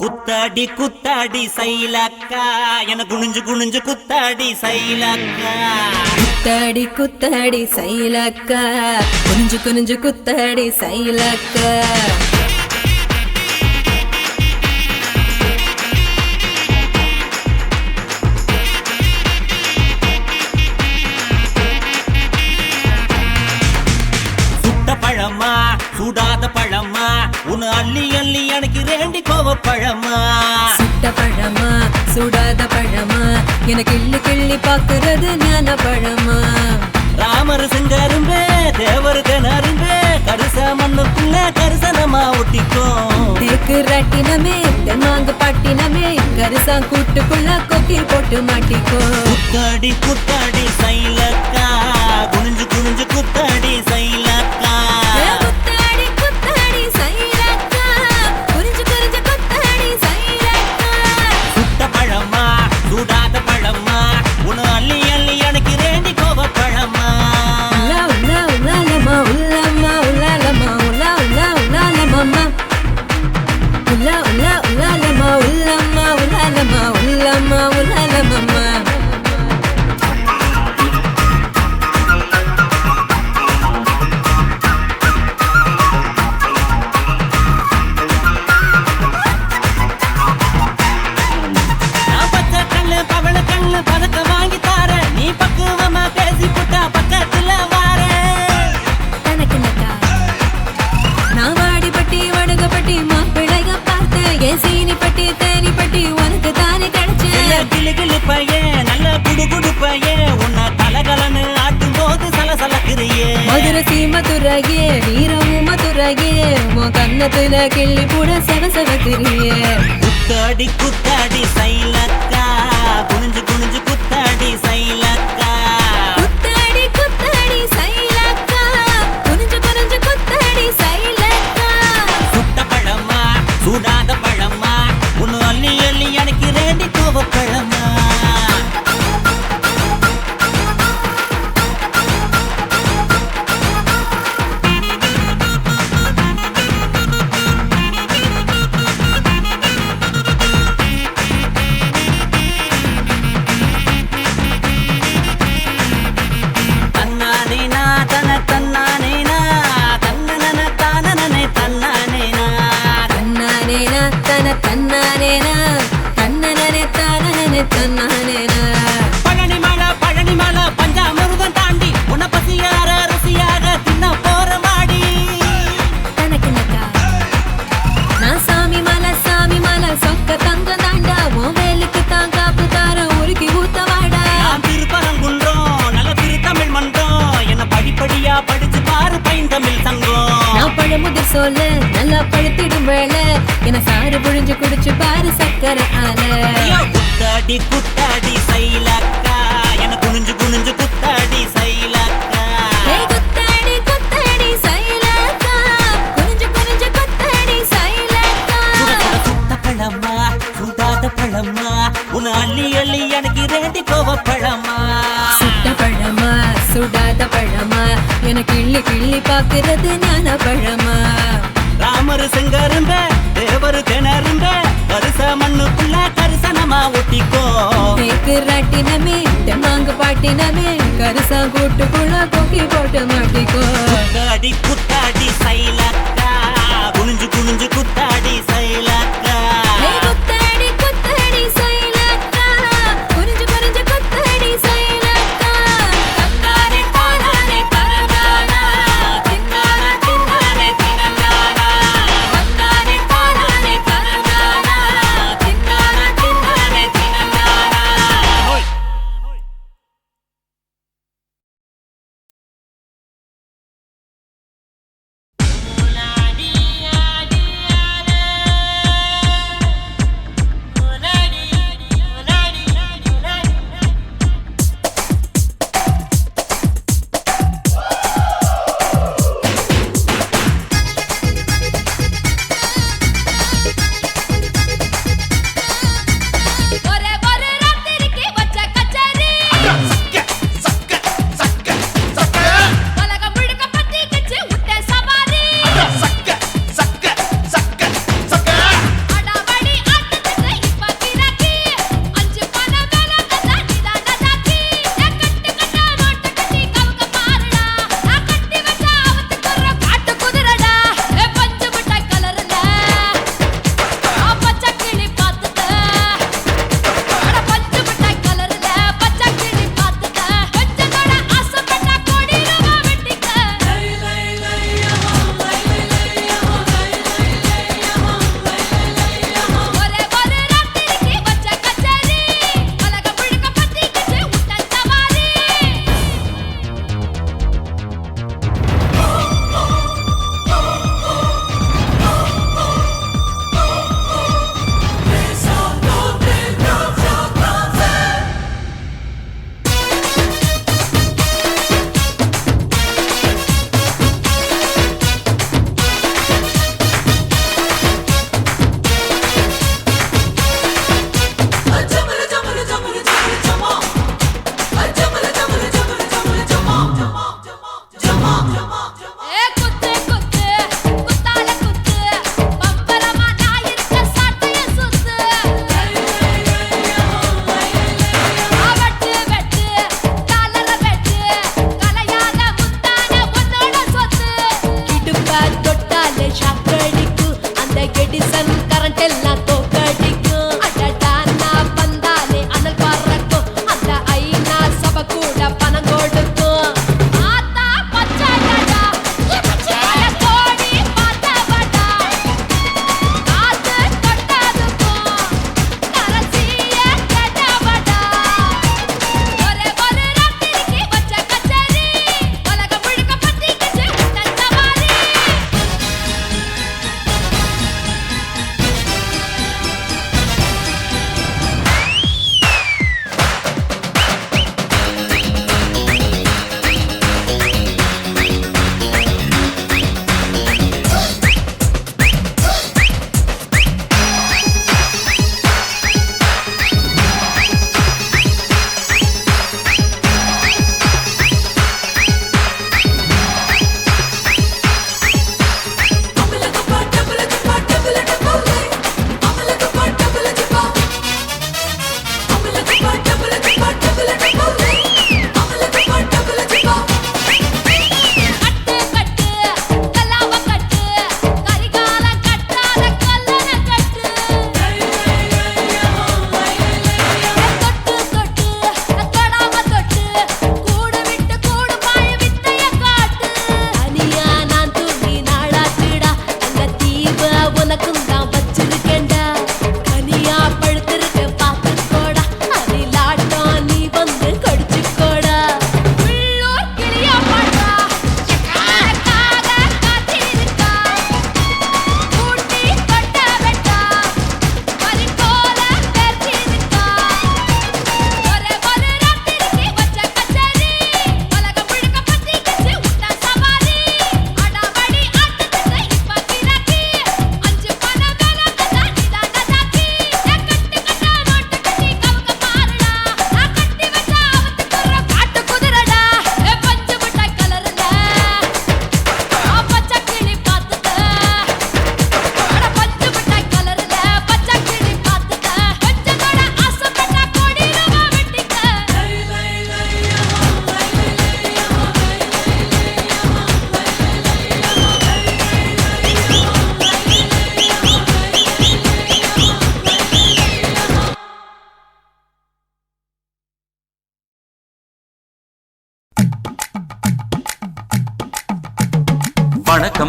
குத்தாடி குத்தாடி சைலக்கா என குனிஞ்சு குனிஞ்சு குத்தாடி சைலக்கா குத்தாடி குத்தாடி சைலக்கா குனிஞ்சு குனிஞ்சு குத்தாடி சைலக்கா சுட்ட பழமா சுடாத பழமா உன் அள்ளி அள்ளி எனக்கு ரெண்டி கோவ பழமா சுட்ட பழமா சுடாத பழமா எனக்கு கிள்ளி கிள்ளி பாக்குறது ஞான பழமா ராமர் செஞ்சாரும்பே தேவர் திணறும்பே கரிசா மண்ணுக்குள்ள கரிசனமா ஒட்டிக்கும் தேக்கு ராட்டினமே தெம்மாங்கு பாட்டினமே கரிசா கூட்டுக்குள்ள கொக்கி போட்டு மாட்டிக்கோ குத்தாடி குத்தாடி சைலக்கா குனிஞ்சு குனிஞ்சு குத்தாடி சைலக்கா குத்தாடி குத்தாடி சைலக்கா குனிஞ்சு குனிஞ்சு குத்தாடி சைலக்கா சுட்ட பழமா சுடாத பழமா உன் அள்ளி அள்ளி எனக்கு ரெண்டி கோவ பழமா உலா உலா உலாலமா உலாமா உலாலமா உலா உலா உலாலமா உலா உலா உலாலமா உலாமா உலாலமா உலாமா உலாலமா நான் பச்சை கண்ணு பவள கண்ணு பதக்க வாங்கி தார நீ பக்குவமா பேசி புட்டா பக்கத்துல வார தனக்கு நக்கா நான் வாடிப்பட்டி வடுகப்பட்டி மாப்பிள்ளைய பார்த்தேன் என் சீனி பட்டி தேனி பட்டி உனக்கு தானே கிடைச்சேன் கிளு கிளு பையன் நல்ல குடு குடு பையன் உன்னை கலகலன்னு ஆட்டும் போது சலசலக்கிறியே மதுரை சீமதுரையே வீரமும் மதுரையே உன் கன்னத்துல கிள்ளி கூட சவசவக்கிறியே குத்தாடி குத்தாடி சைலக்கா குனிஞ்சு குனிஞ்சு குத்தாடி சைலக்கா குத்தாடி குத்தாடி சைலக்கா குனிஞ்சு குனிஞ்சு குத்தாடி சைலக்கா சுட்ட பழமா சுடாத பழமா உன்னு அள்ளி அள்ளி எனக்கு ரெண்டி கோவ பழமா தன்னானேனா தன தன்னானேனா தன்னன தானனே தன்னானேனா தன்னானேனா தன தன்னானேனா தன்னனே தானனே தன்னானேனா பழனி மலை பஞ்சாமிருதம் தாண்டி உன்னை பசியார ருசியாக தின்ன போற மாடி தனக்கு நக்கா நான் சாமி மலை சொக்க தங்க தாண்டா உன் வேலுக்கு தான் காப்பு தார உருக்கி ஊத்த வாடா நான் திருப்பரங்குன்றோம் நல்ல திருத்தமிழ் மன்றம் என்ன படிப்படியா படிச்சு பாரு பைந்தமிழ் சங்கம் நான் பழமுதிர் சொல்ல நல்லா பழுத்திடும் வேலை என சாறு புழிஞ்சு குடிச்சு பாரு சக்கரை ஆல ஐயோ, குத்தாடி குத்தாடி சைலக்கா என குனிஞ்சு குனிஞ்சு குத்தாடி சைலக்கா ஏய் குத்தாடி குத்தாடி சைலக்கா குனிஞ்சு குனிஞ்சு குத்தாடி சைலக்கா சுட்ட பழமா சுடாத பழமா உன் அள்ளி அள்ளி எனக்கு ரெண்டி கோவ பழமா சுட்ட பழமா சுடாத பழமா எனக்கு கிள்ளி கிள்ளி பாக்குறது ஞான பழமா ராமர் செங்கரும்ப தேவர் திணறும்ப கரிச மண்ணுக்குள்ள கரிசனமா ஒட்டிக்கோ தேக்கு ராட்டினமே தெம்மாங்கு பாட்டினமே கரிசா கூட்டுக்குள்ள கொக்கி போட்டு மாட்டிக்கோ குத்தாடி குத்தாடி சைலக்கா குனிஞ்சு குனிஞ்சு குத்தாடி சைலக்கா ஏய் குத்தாடி குத்தாடி சைலக்கா குனிஞ்சு குனிஞ்சு குத்தாடி சைலக்கா தன்னாரே தானாரே தரதானா தின்னாரே தின்னாரே தினந்தானா தன்னாரே தானாரே தரதானா தின்னாரே தின்னாரே தினந்தானா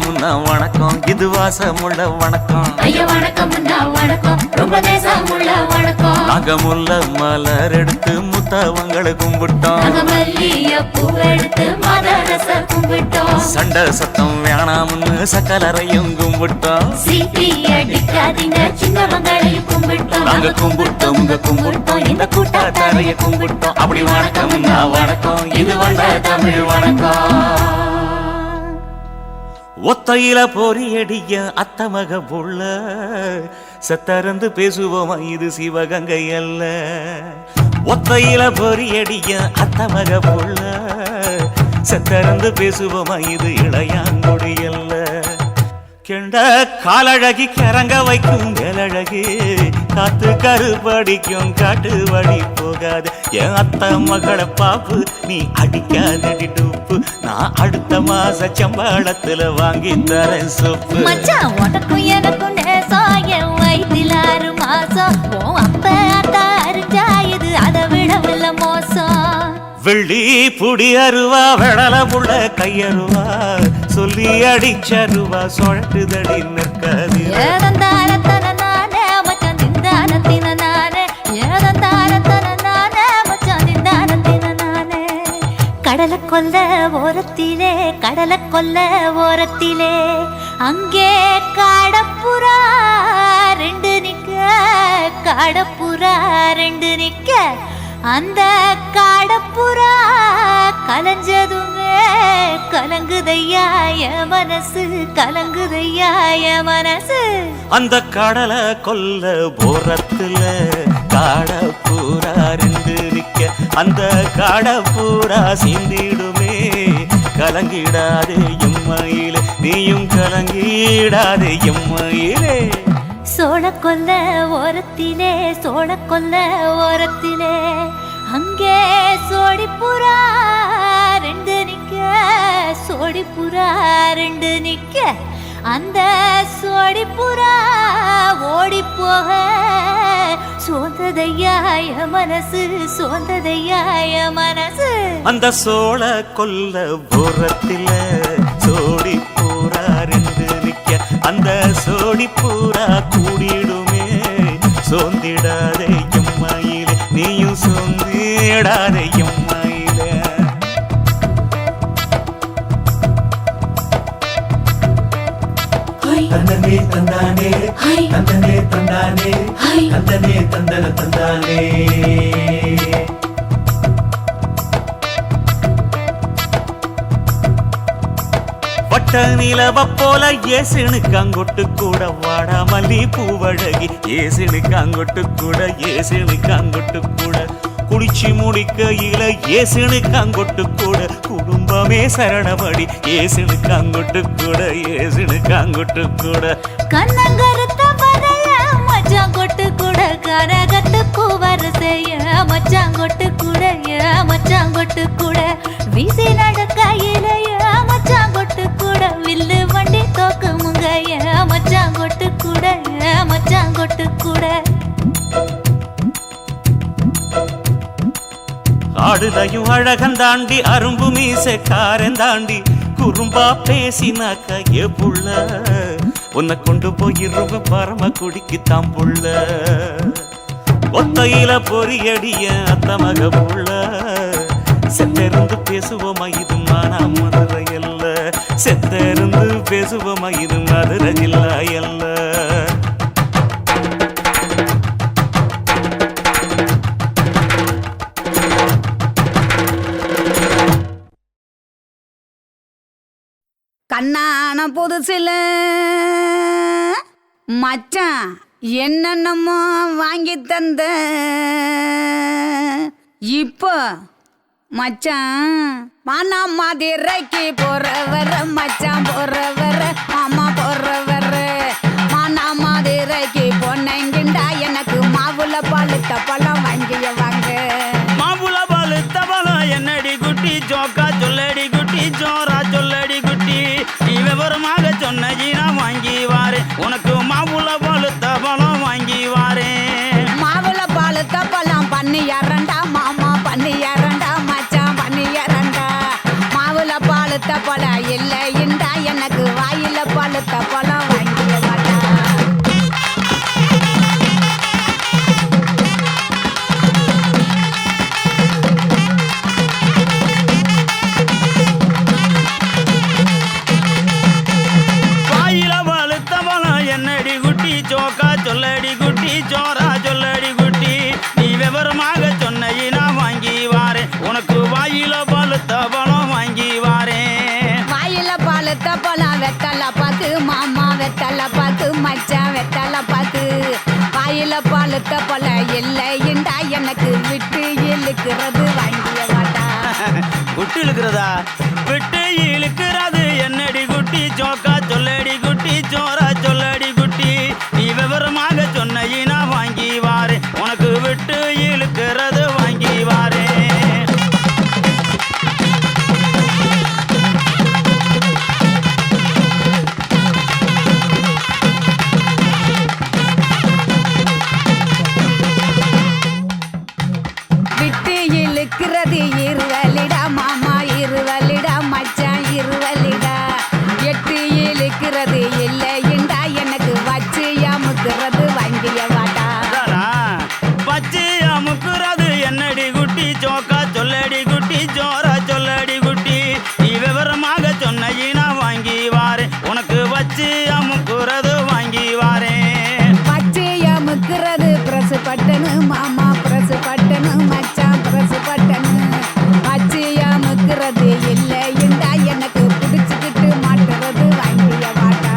வணக்கம்னா வணக்கம் இது வாசமுள்ள வணக்கம் ஐயா வணக்கம்னா வணக்கம் ரொம்ப தேசமுள்ள வணக்கம் நாங்க முல்ல மலர் எடுத்து முத்தவங்களை கும்பிட்டோம் நாங்க மல்லிய பூ எடுத்து மதரச கும்பிட்டோம் சண்டை சத்தம் வேணாம்னு சக்கலரையும் கும்பிட்டோம் சீட்டி அடிக்காதீங்க சின்னவங்களையும் கும்பிட்டோம் நாங்க கும்பிட்டோம் உங்க கும்பிட்டோம் இந்த கூட்டாத்தாரைய கும்பிட்டோம் அப்படி வணக்கம்னா வணக்கம் இது வந்த தமிழ் வணக்கம் ஒத்தையில பொறியடிய அத்தமக புள்ள செத்தறந்து பேசுவோமா இது சிவகங்கை அல்ல ஒத்தையில பொறியடிய அத்தமக புள்ள செத்தறந்து பேசுவோமா இது இளையாங்குடி அல்ல கெண்ட காலழகி கிறங்க வைக்கும் வேலழகி காத்து கருப்படிக்கும் காட்டு வழி போகாது என் அத்த மகளை பாப்பு நீ அடிக்காதடி டூப்பு நான் அடுத்த மாச சம்பளத்துல வாங்கி தரேன் சொப்பு மச்சான் உனக்கும் எனக்கும் நேசம் என் வயிற்றில் 6 மாசம் ஓ அப்ப அத்தா அறிஞ்சா இது அதை விடவில்ல மோசம் வெள்ளி புடி அருவா வெடல புள்ள கையருவா சொல்லி அடிச்சருவா சொழட்டுதடி நிற்காது ஏதந்தாரத்தன நானே மச்சான் திந்தானத்தின நானே ஏதந்தாரத்தன நானே மச்சான் திந்தானத்தின நானே கடலை கொல்ல ஓரத்திலே கடலை கொல்ல ஓரத்திலே அங்கே காடப்புறா 2 நிக்க காடப்புறா 2 நிக்க அந்த காடப்புறா கலஞ்சதுமே கலங்குதையா என் மனசு கலங்குதையா என் மனசு அந்த கடலை கொல்ல போரத்துல காடப்பூரா 2 நிக்க அந்த காடப்பூரா சிந்திடுமே கலங்கிடாதே எம்மையிலே நீயும் கலங்கிடாதே எம்மையிலே சோழக்கொல்ல ஓரத்திலே சோழக்கொல்ல ஓரத்திலே அங்கே சோடிப்புறா 2 நிக்க சோடிப்புறா 2 நிக்க அந்த சோடிப்புறா ஓடி போக சோந்ததையா என் மனசு சோந்ததையா என் மனசு அந்த சோழ கொல்ல போரத்தில சோடி பூரா 2 நிக்க அந்த சோடி பூரா கூடிடுமே சோந்திடாதே எம்மையிலே நீயும் சோந்திடாதே எம்மையிலே தந்தனே தந்தானே தந்தனே தந்தானே தந்தனே தந்தன தந்தானே வட்ட நிலவ போல ஏசுனுக்கு அங்கொட்டு கூட வாடா மல்லி பூவழகி ஏசுனுக்கு அங்கொட்டு கூட ஏசுனுக்கு அங்கொட்டு கூட குளிச்சு முடிக்கையில ஏசுனுக்கு அங்கொட்டு கூட குடும்பமே சரணபடி ஏசுனுக்கு அங்கொட்டு கூட ஏசுனுக்கு அங்கொட்டு கூட கண்ணங்கருத்த வரைய மச்சான் கொட்டு கூட கரகத்து பூவரசைய மச்சான் கொட்டு கூட மச்சான் கொட்டு கூட வீசி நடக்கையில மச்சான் கொட்டு கூட வில்லு வண்டி தோக்கு முங்கைய மச்சான் கொட்டு கூட மச்சான் கொட்டு கூட ஆடுதையும் அழகந்தாண்டி அரும்பு மீசக்காரன் தாண்டி குறும்பா பேசினாக்க ஏ புள்ள உன்னை கொண்டு போயிருவ பரம குடிக்கு தாம்புள்ள ஒத்தையில பொறியடிய அத்தமக புள்ள செத்திருந்து பேசுவோமா இது மானா மதுரை அல்ல செத்திருந்து பேசுவோமா இது மதுரை ஜில்லா அல்ல கண்ணான புதுசில மச்சான் என்னென்னமோ வாங்கி தந்த இப்போ மச்சான் மானா மதுரைக்கு போறவர மச்சான் போறவர மாமா போறவர மானா மதுரைக்கு பொன்னங்கிண்டா எனக்கு மாவுல பழுத்த பழம் வாங்கிய வாங்க மாம்புல பழுத்த பழம் என்னடி குட்டி ஜோக்கா சொல்லடி குட்டி ஜோரா சொல்லடி குட்டி நீ விவரமாக சொன்னஜி நான் வாங்கி வாரேன் உனக்கு மாம்புல பழுத்த பழம் வாங்கி வாரேன் மாவுல பழுத்த பழம் பண்ணி இரண்டா மாமா பண்ணி இரண்டா மச்சான் பண்ணி இரண்டா மாவுல பழுத்த பழம் இல்லை இண்டா எனக்கு வாயில சொல்லடி குட்டி ஜோரா சொல்லடி குட்டி நீ விவரமாக சொன்ன வாங்கி வாரேன் உனக்கு வாயில பழுத்த பழம் வாங்கி வாரேன் வாயில பழுத்த பழம் வெத்தலை பாக்கு மாமா வெத்தலை பாக்கு மச்சான் வெத்தலை பாக்கு வாயில பழுத்த பழம் இல்லைண்டா எனக்கு விட்டு இழுக்கிறது வாங்கிய வாட்டா விட்டு இழுக்கிறதா விட்டு இழுக்கிறது என்னடி குட்டி ஜோக்கா சொல்லடி குட்டி ஜோரா சொல்லடி குட்டி நீ விவரமாக சொன்ன வாங்கி வாரேன் உனக்கு விட்டு இழுக்கிறது வாங்கி வாரேன் விட்டு இழுக்கிறது இருவலிடா மாமா இருவலிடா மச்சான் இருவலிடா எட்டு இழுக்கிறது இல்லைண்டா எனக்கு வச்சு அமுக்கிறது வாங்கிய வாட்டா பச்சை அமுக்குறது என்னடி குட்டி ஜோக்கா சொல்லடி குட்டி ஜோரா சொல்லடி குட்டி நீ விவரமாக சொன்ன வாங்கி வாரேன் உனக்கு வச்சு அமுக்குறது வாங்கி வாரேன் வச்சு அமுக்கிறது பிரசு பட்டனு மாமா பிரசு பட்டனு மச்சான் பிரசு பட்டனு வச்சு அமுக்கிறது இல்லைண்டா எனக்கு பிடிச்சிக்கிட்டு மாட்டுறது வாங்கிய வாட்டா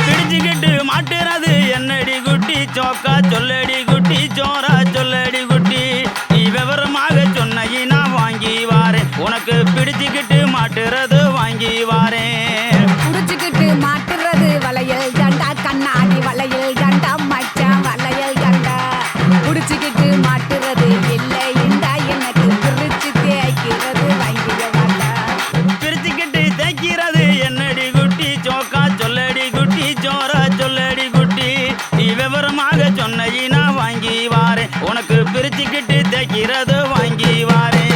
பிடிச்சுக்கிட்டு மாட்டுறது என்னடி குட்டி ஜோக்கா சொல்லடி குட்டி ஜோரா சொல்லடி குட்டி நீ விவரமாக சொன்ன வாங்கி வாரேன் உனக்கு பிடிச்சுக்கிட்டு மாட்டுறது வாங்கி வாரேன் புடிச்சுக்கிட்டு மாட்டுறது வளையல் தண்டா கண்ணாடி வளையல் தண்டா மச்சான் வளையல் தண்டா புடிச்சுக்கிட்டு மாட்டுறது இல்லைண்டா எனக்கு பிரிச்சு தேய்க்கிறது வாங்கிய வாட்டா பிரிச்சுக்கிட்டு தைக்கிறது என்னடி குட்டி ஜோக்கா சொல்லடி குட்டி ஜோரா சொல்லடி குட்டி நீ விவரமாக சொன்ன வாங்கி வாரேன் உனக்கு பிரிச்சுக்கிட்டு தைக்கிறது வாங்கி வாரேன்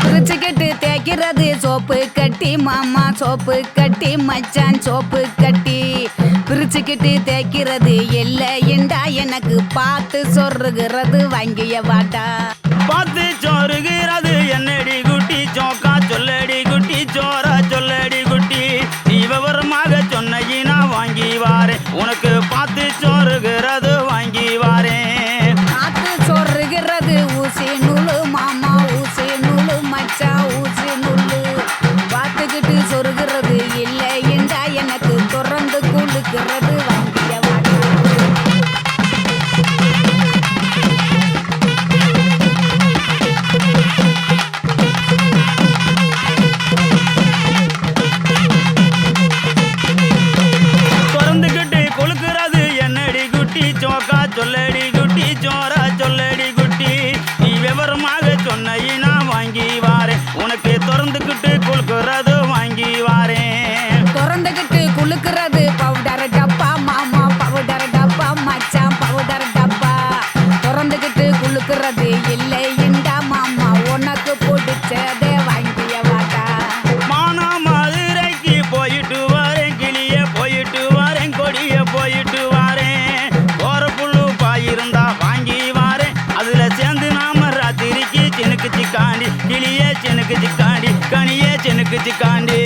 பிரிச்சுக்கிட்டு தேய்க்கிறது சோப்பு கட்டி மாமா சோப்பு கட்டி மச்சான் சோப்பு கட்டி பிரிச்சுக்கிட்டு தேய்க்கிறது இல்லைண்டா எனக்கு பார்த்து சொருகிறது வாங்கிய வாட்டா பார்த்து சோறுகிறது என்னடி குட்டி ஜோக்கா சொல்லடி குட்டி ஜோரா சொல்லடி குட்டி நீ விவரமாக சொன்ன வாங்கி வாரேன் உனக்கு பார்த்து சோறுகிறது வாங்கி வாரேன் பார்த்து சொருகிறது ஊசி நூலு மாமா ஊசி நூலு மச்சான் ஊசி நூலு பார்த்துக்கிட்டு சொருகிறது இல்லைண்டா எனக்கு தொடர்ந்து குளுக்கிறது வாங்கிய வாட்டா திறந்துக்கிட்டு கொழுக்கிறது என்னடி குட்டி ஜோக்கா சொல்லடி குட்டி ஜோரா சொல்லடி குட்டி நீ விவரமாக சொன்ன வாங்கி வாரேன் உனக்கு திறந்துக்கிட்டு கொழுக்கிறது வாங்கி வாரேன் திறந்துக்கிட்டு குளுக்கிறது பவுடர் டப்பா மாமா பவுடர் டப்பா மச்சான் பவுடர் டப்பா திறந்துக்கிட்டு குளுக்கிறது இல்லைண்டா மாமா உனக்கு பிடிச்சதே வாங்கிய வாட்டா மானா மதுரைக்கு போயிட்டு வரேன் கிளிய போயிட்டு வரேன் கொடிய போயிட்டு வரேன் போற புல்லு பாயிருந்தா வாங்கி வாரேன் அதுல சேர்ந்து நாம ராத்திரிக்கு சினுக்கு சிக்காண்டி கிளிய சினுக்கு சிக்காண்டி கனிய சினுக்கு சிக்காண்டி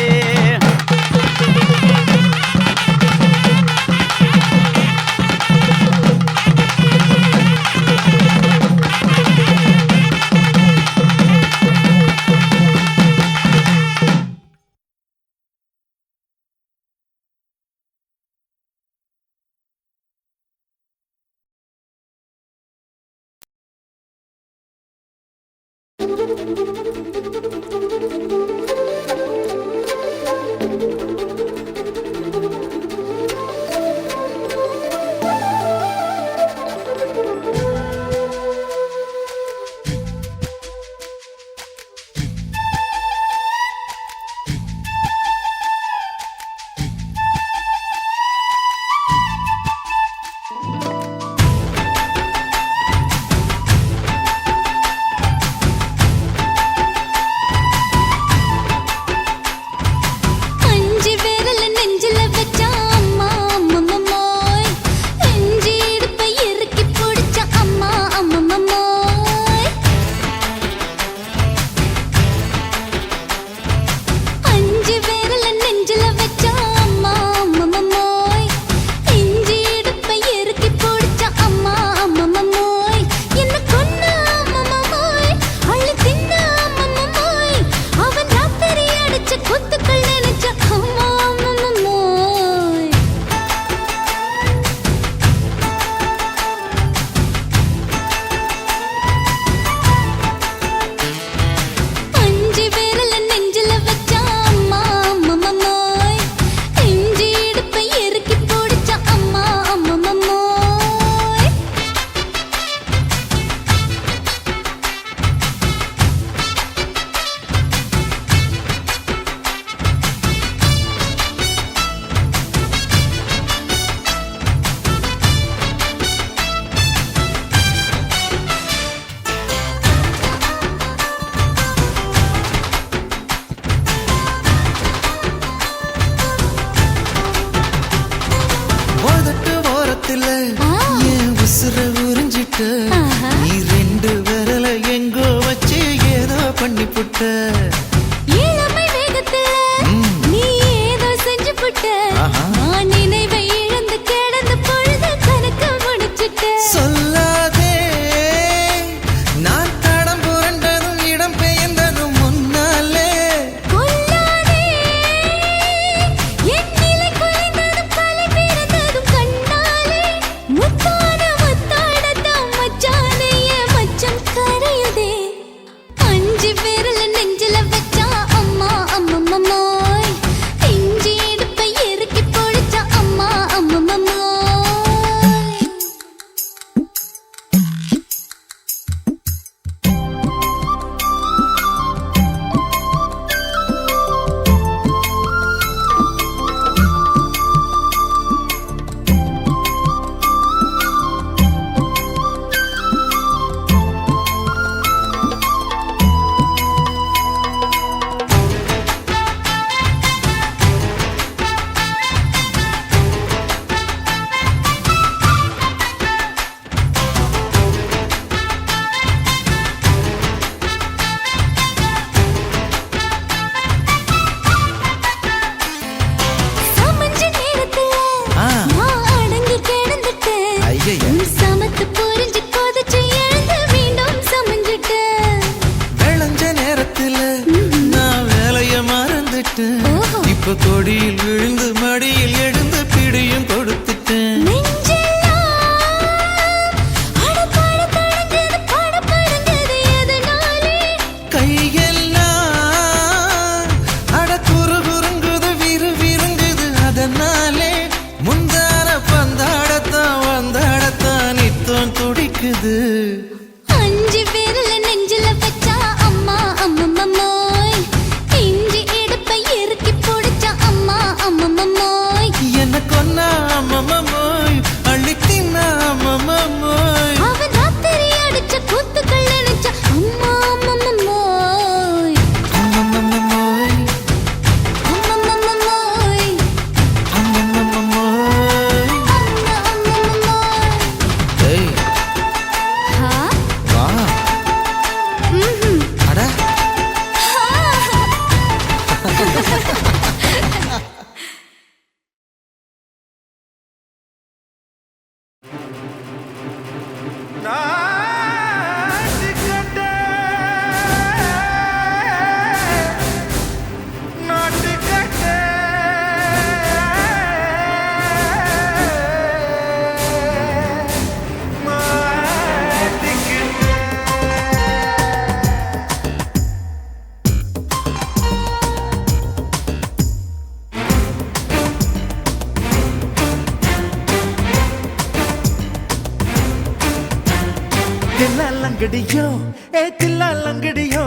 லங்கடியோ ஏ தில்லா லங்கடியோ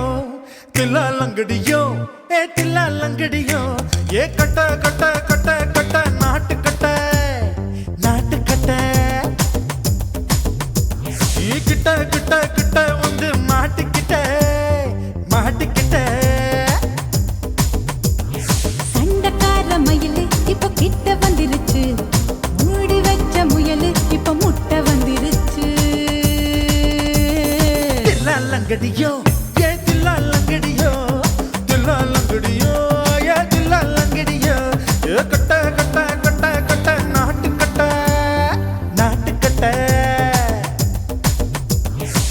தில்லா லங்கடியோ ஏ தில்லா லங்கடியோ ஏ கட்ட கட்ட கட்ட கட்ட நாட்டு கட்ட நாட்டு கட்ட நீ கிட்ட கிட்ட கிட்ட வந்து மாட்டிக்கிட்ட மாட்டிக்கிட்ட சண்டக்கார மயிலு இப்ப கிட்ட வந்துருச்சு மூடி வச்ச முயலு இப்ப முட்டை வந்துருச்சு தில்லா லங்கடியோ ஏ தில்லா லங்கடியோ தில்லா லங்கடியோ ஏ தில்லா லங்கடியோ ஏ கட்ட கட்ட கட்ட கட்ட நாட்டு கட்ட நாட்டு கட்ட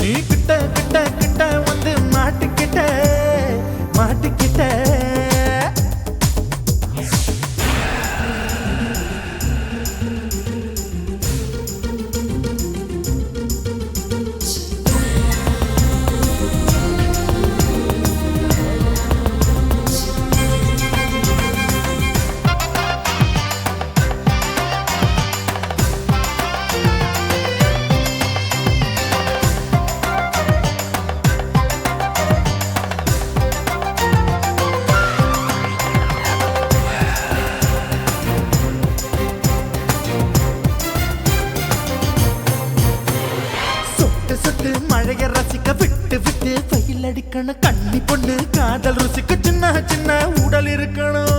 நீ கிட்ட கிட்ட கிட்ட வந்து மாட்டிக்கிட்ட மாட்டிக்கிட்ட சொட்டு சொட்டு மழைய ரசிக்க விட்டு விட்டு வெயில் அடிக்கணும் கண்ணி பொண்ணு காதல் ருசிக்க சின்ன சின்ன உடல் இருக்கணும்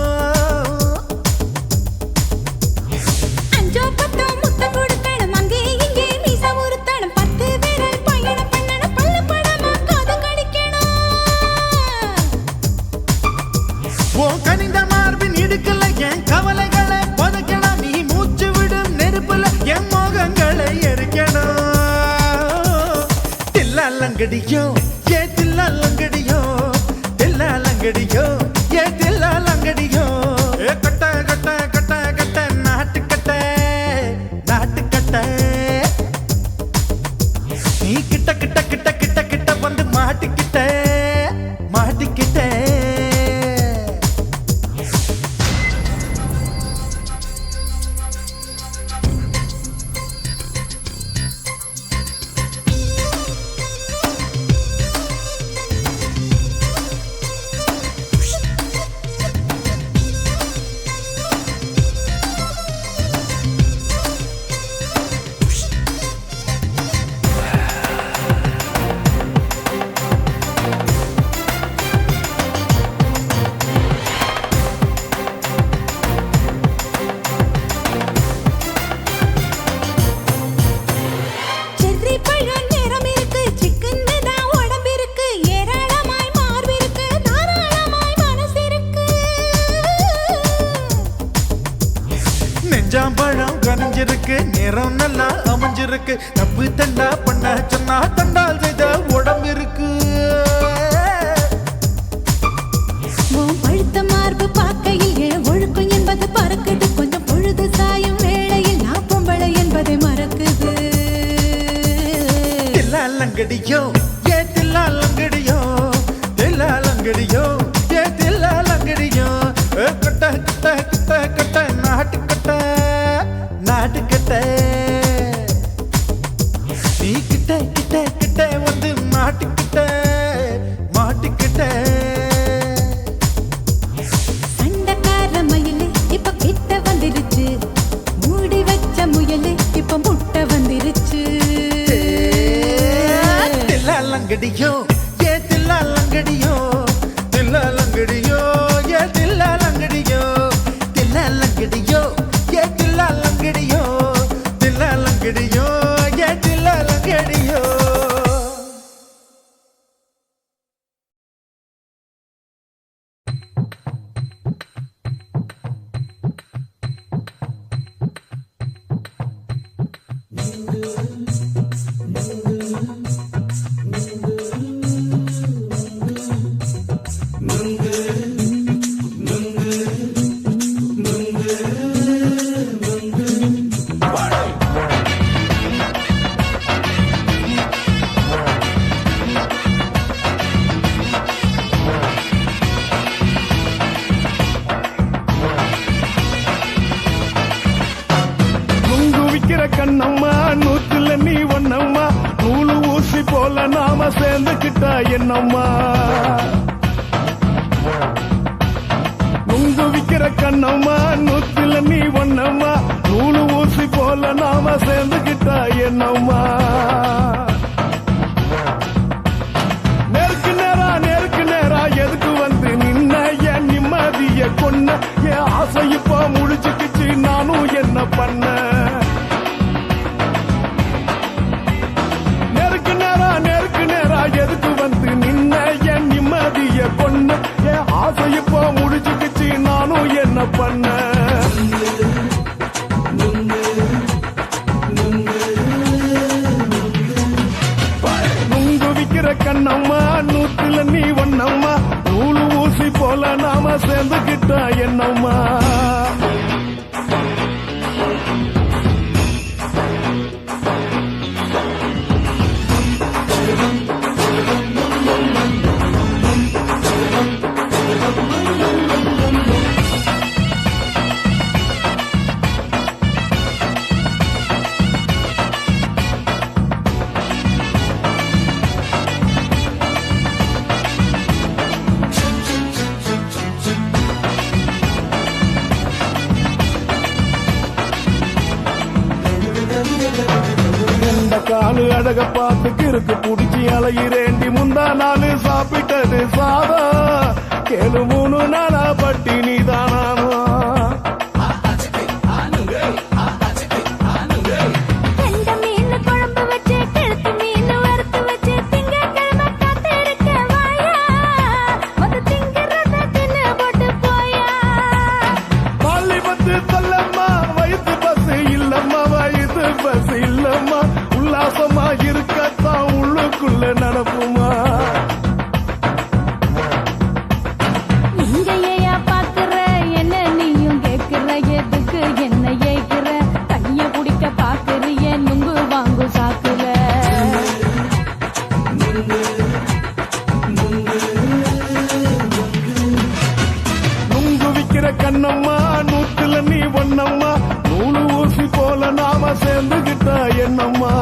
அஞ்சோ பத்தோ முத்தம் கொடுக்கணும் அங்கே இங்கே மீச உறுத்தணும் 10 விரல் பயணம் பண்ணணும் பல்ல படமா காது கடிக்கணும் ஓ கனிந்த மார்பின் இடுக்கல என் கவலைகளை புதைக்கணும் நீ மூச்சு விடும் நெருப்புல என் மோகங்களை எரிக்கணும் தில்லா லங்கடியோ ஏ தில்லா லங்கடியோ தில்லா லங்கடியோ ஏ தில்லா லங்கடியோ ஏ கட்ட கட்ட கட்ட கட்ட நாட்டு கட்ட நாட்டு கட்ட நீ கிட்ட கிட்ட கிட்ட கிட்ட கிட்ட வந்து மாட்டிக்கிட்ட மாட்டிக்கிட்ட செர்ரி பழம் நிறம் இருக்கு சிக்கன்னு தான் உடம்பு இருக்கு ஏராளமாய் மார்பு இருக்கு தாராளமாய் மனசு இருக்கு நெஞ்சாம்பழம் கனிஞ்சிருக்கு நிறம் நல்லா அமைஞ்சிருக்கு தப்பு தண்டா பண்ண சொன்னா தண்டால் செய்த உடம்பு இருக்கு உன் பழுத்த மார்பு பார்க்கையில் என் ஒழுக்கம் என்பது பறக்குது கொஞ்சம் பொழுது சாயும் வேளையில் நான் பொம்பளை என்பதை மறக்குது தில்லா லங்கடியோ ஏ தில்லா லங்கடியோ தில்லா லங்கடியோ ஏ தில்லா லங்கடியோ ஏ கட்ட கட்ட கட்ட கட்ட நாட்டு கட்ட நாட்டு கட்ட நீ கிட்ட கிட்ட கிட்ட வந்து மாட்டிக்கிட்ட மாட்டிக்கிட்ட சண்டக்கார மயிலு இப்ப கிட்ட வந்துருச்சு மூடி வச்ச முயலு இப்ப முட்டை வந்துருச்சு தில்லா லங்கடியோ ஏ தில்லா லங்கடியோ தில்லா லங்கடியோ ஏ தில்லா லங்கடியோ தில்லா லங்கடியோ ஏ தில்லா லங்கடியோ தில்லா லங்கடியோ ஏ தில்லா லங்கடியோ நுங்கு சேர்ந்துக்கிட்டா என்னம்மா நுங்கு விக்கிற கண்ணம்மா நூத்தில நீ ஒன்னம்மா நூலு ஊசி போல நாம சேர்ந்துக்கிட்டா என்னம்மா நேருக்கு நேரா எதுக்கு வந்து நின்ன என் நிம்மதிய கொன்ன என் ஆசை இப்ப முழிச்சுக்கிச்சு நானும் என்ன பண்ண நேருக்கு நேரா எதுக்கு வந்து நின்ன என் நிம்மதிய கொன்ன என் ஆசை இப்ப முடிச்சுக்கிச்சு நானும் என்ன பண்ண நுங்கு விக்கிற கண்ணம்மா நூத்துல நீ ஒன்னம்மா நூலு ஊசி போல நாம சேர்ந்துக்கிட்டா என்னம்மா காலு அழக பார்த்து கிறுக்கு புடிச்சி அலையிறேண்டி முந்தா நாலு சாப்பிட்டது சாதம் கேளு 3 நாளா பட்டினி தானானோ இருக்கத்தான் உள்ளுக்குள்ள நடப்புமா இங்கேயா பாக்குற என்ன நீயும் கேக்குற எதுக்கு என்ன ஏக்குற கைய குடிக்க பாக்குறிய நுங்கு வாங்கு சாக்குல நுங்கு விக்கிற கண்ணம்மா நூத்துல நீ ஒன்னம்மா நூலு ஊசி போல நாம சேர்ந்துகிட்டா என்னம்மா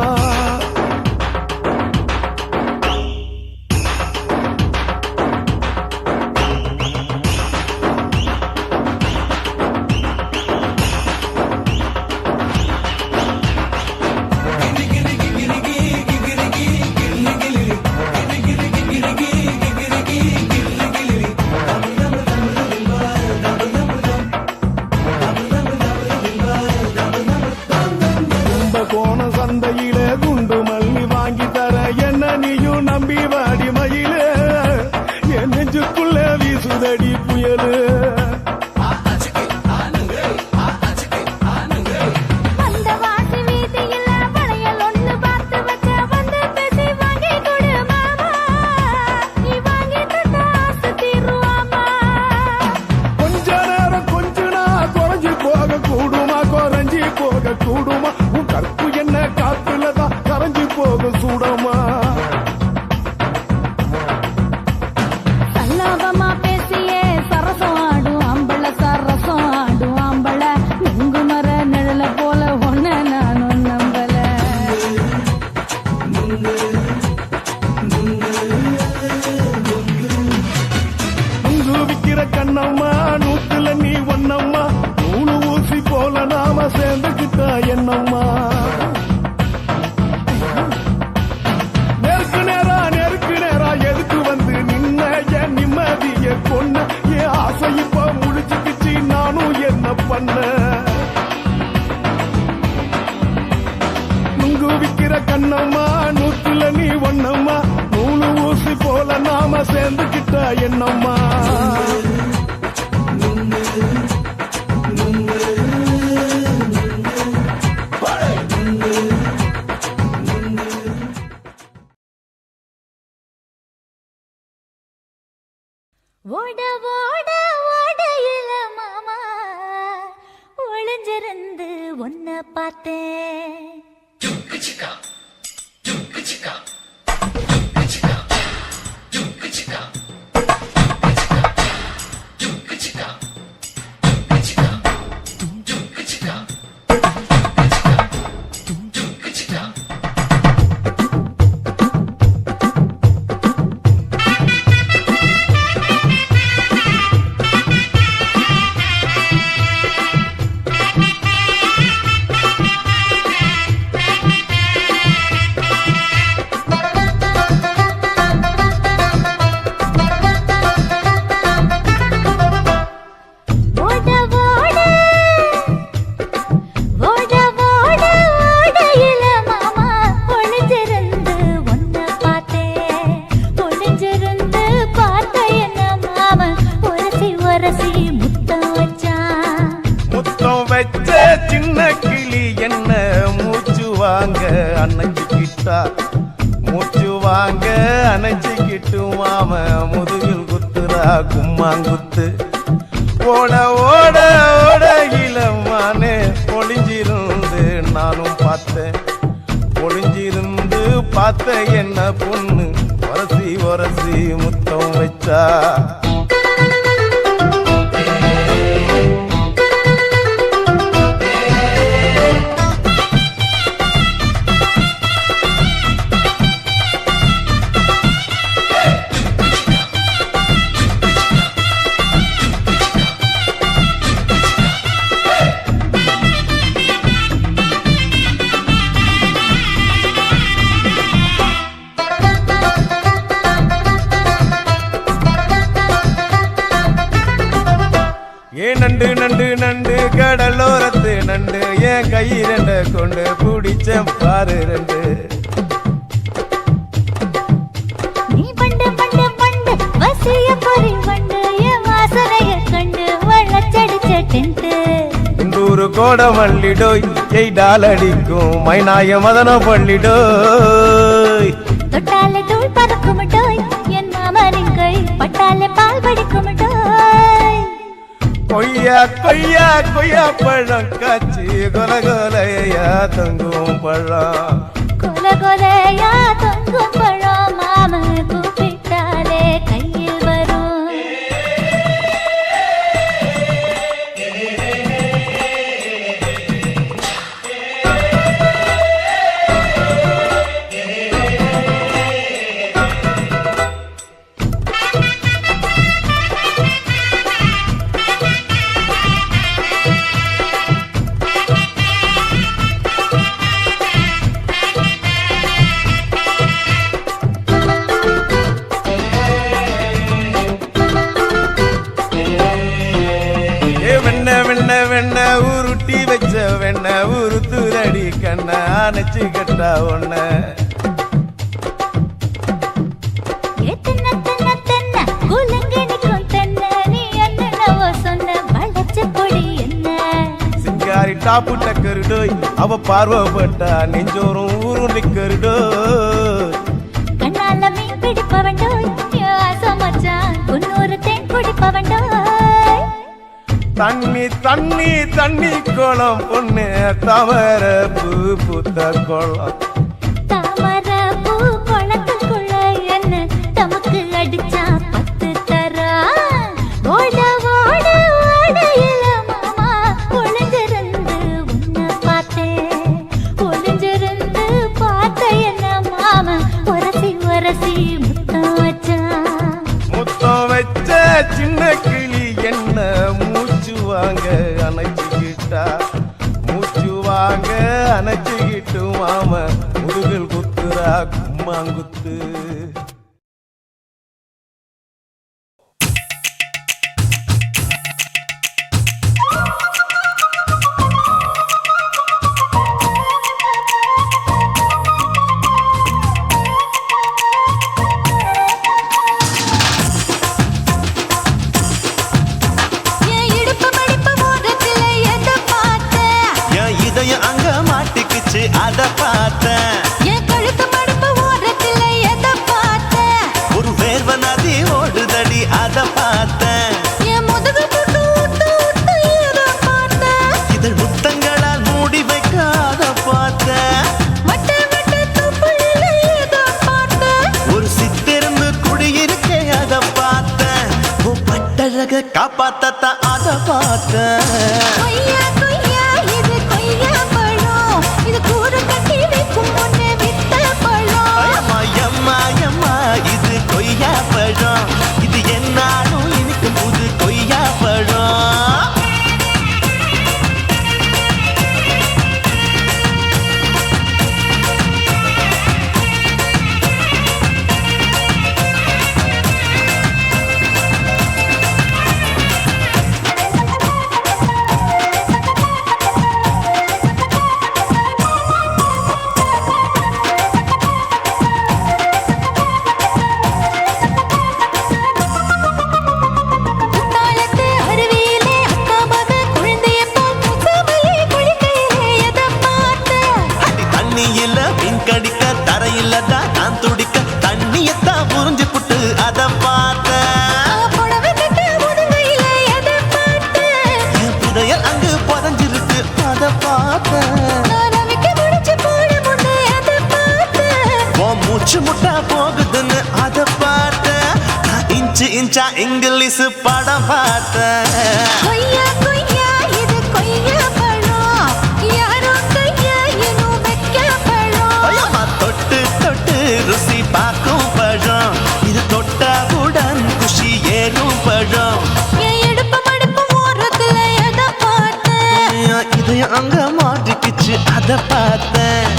சந்தையில குண்டு மல்லி வாங்கி தர என்ன நீயும் நம்பி வாடி மயில என் நெஞ்சுக்குள்ள வீசுதடி புயலு கொஞ்ச நேரம் கொஞ்சனா குறைஞ்சி போக கூடுமா குறைஞ்சி போக கூடுமா உன் கற்பு என்ன காத்துலதான் கரைஞ்சி போக சூடமா சல்லாபமா பேசியே சரசம் ஆடும் ஆம்பள சரசம் ஆடும் ஆம்பள நுங்கு மர நிழல போல ஒன்ன நானும் நம்பல நுங்கு விக்கிற கண்ணம்மா நூத்துல நீ ஒன்னம்மா நூலு ஊசி போல நாம சேர்ந்துக்கிட்டா என்னம்மா நேருக்கு நேரா எதுக்கு வந்து நின்ன என் நிம்மதிய கொன்ன என் ஆசை இப்ப முடிச்சுக்கிச்சு நானும் என்ன பண்ண நுங்கு விக்கிற கண்ணம்மா நூத்துல நீ ஒன்னம்மா நூலு ஊசி போல நாம சேர்ந்துக்கிட்டா என்னம்மா ஓட ஓட ஓடையில மாமா ஒளிஞ்சிருந்து ஒன்ன பார்த்தேன் அணைச்சிக்கிட்டா மூச்சு வாங்க அணைச்சிக்கிட்டு மாம முதுகில் குத்துறா கும்மாங்குத்து ஓட ஓட ஓட இளமானே ஒளிஞ்சிருந்து நானும் பார்த்தேன் ஒளிஞ்சிருந்து பார்த்த என்ன பொண்ணு ஒரசி ஒரசி முத்தம் வச்சா நண்டு நண்டு நண்டு கடலோரத்து நண்டு என் கை ரெண்ட கொண்டு பிடிச்ச பாரு ரெண்டு நீ பண்டு பண்டு பண்டு வசிய பொறி பண்டு என் வாசனைய கண்டு வளச்சடிச்ச டென்ட் இந்தூரு கோட மல்லிடோய் எய்டால் அடிக்கும் மைனாய மதன பள்ளிடோய் தொட்டாலே தூள் பறக்குமட்டோய் என் மாமனின் கை பட்டாலே பால் படிக்குமட்டோய் கொய்யா கொய்யா கொய்யா பழம் காய்ச்சி கொல கொலையா தங்கும் பழம் கொல கொலையா தொங்கும் பழம் மாம கூப்பிட்டாலே கையில் வரும் வெண்ண உருட்டி வச்ச வெண்ண உருத்துரடி கண்ண அணைச்சு கட்டா ஒன்ன சிங்காரி டாப்பு டக்கருடோய் அவ பார்வப்பட்டா நெஞ்சோறும் ஊரும் நிக்கருடோய் கண்ணால மீன் பிடிப்பவண்டோய் ஆசமச்சான் குன்னூறு தேன் குடிப்பவண்டோய் தண்ணி தண்ணி தண்ணி குளம் பொண்ணு தவற பூ பூத்த குளம் தாமர பூ குளத்துக்குள்ள என்ன தமக்கு அடிச்சா பத்து தரா ஓட ஓட ஓடையில மாமா ஒளிஞ்சிருந்து உன்னை பார்த்தேன் ஒளிஞ்சிருந்து பார்த்த என்ன மாமா உரசி உரசி முத்தம் வச்சான் முத்தம் வச்ச சின்ன கிளி என்ன மூச்சு வாங்க அணைச்சிக்கிட்டா மூச்சு வாங்க அணைச்சிக்கிட்டு மாம முதுகில் குத்துறா கும்மாங்குத்து அத பார்த்தேன் என் கழுத்து மடுப்பு ஓரத்துல எதை பார்த்தேன் ஒரு வேர்வ நதி ஓடுதடி அத பார்த்தேன் என் முதுகு புட்டு விட்டு விட்டு எதை பார்த்தேன் இதழ் முத்தங்களால் மூடி வைக்க அத பார்த்தேன் வட்ட வட்ட துப்புல எதை பார்த்தேன் ஒரு சித்திருந்து குடியிருக்க அத பார்த்தேன் பட்டழக காப்பாத்தத்தான் அத பார்த்தேன் கொய்யா கொய்யா இது கொய்யா பழம் இது கூற கட்டி வைக்கும் முன்னே வித்த பழம் அம்மா இது கொய்யா பழம் இது என்னாலும் இனிக்கும் புது கொய்யா பழம் இங்கிலீஷா இங்கிலீஷ் படம் பார்த்தேன். கொய்யா கொய்யா இது கொய்யா பழம், யாரோ கையா இன்னும் வைக்க பழம். தொட்டு தொட்டு ருசி பார்க்கும் பழம், இது தொட்டாவுடன் குஷி ஏறும் பழம். என் இடுப்பு மடுப்பு ஓரத்துல எதை பார்த்தேன், இதயம் அங்க மாட்டிக்கிச்சு அதை பார்த்தேன்.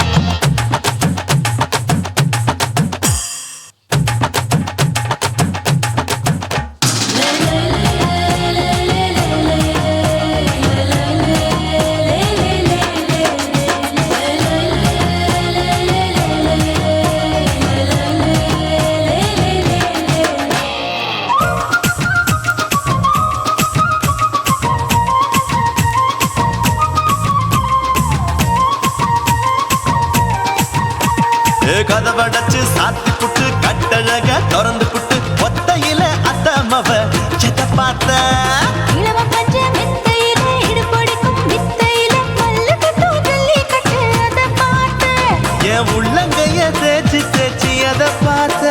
கதவடைச்சு சாத்தி புட்டு கட்டழக திறந்து புட்டு ஒத்தையில அத்தமவ செத்த பார்த்த. இளவ பஞ்ச மெத்தையில இடுப்படிக்கும் வித்தையில மல்லு கட்டும் ஜல்லி கட்டு அதை பார்த்தேன். என் உள்ளங்கைய தேய்ச்சி தேய்ச்சி அதை பார்த்த.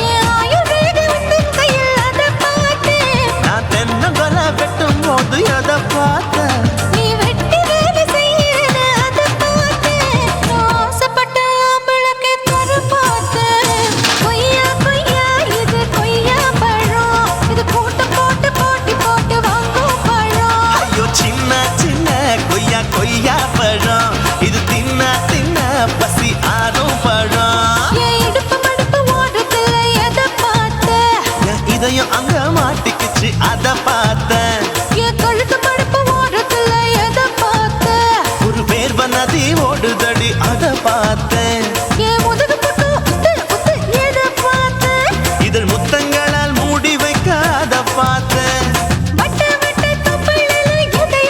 என் ஆயுர்வேத உந்தன் கையில் அதை பார்த்தேன். நான் தென்னங்கொலை வெட்டும் போது அதை பார்த்த. நீ வெட்டி வேலை செய்யறது அதை பார்த்தேன். ஆசைப்பட்ட ஆம்பளுக்கு தர பார்த்தேன். கொய்யா கொய்யா இது கொய்யா பழம், இது போட்டு போட்டு போட்டி போட்டு வாங்கும் பழம். ஐயோ சின்ன சின்ன கொய்யா கொய்யா பழம், இது தின்ன தின்ன பசி ஆறும் பழம். என் இடுப்பு மடுப்பு ஓரத்துல எதை பார்த்தேன், என் இதயம் அங்க மாட்டிக்கிச்சு அதை பார்த்தேன். என் கழுத்து மடுப்பு ஓரத்துல எதை பார்த்தேன், ஒரு வேர்வ நதி ஓடுதடி அதை பார்த்தேன். என் முதுகு புட்டு உத்து உத்து எதை பார்த்தேன், இதழ் முத்தங்களால் மூடி வைக்க அதை பார்த்தேன். வட்ட வட்ட தொப்பையில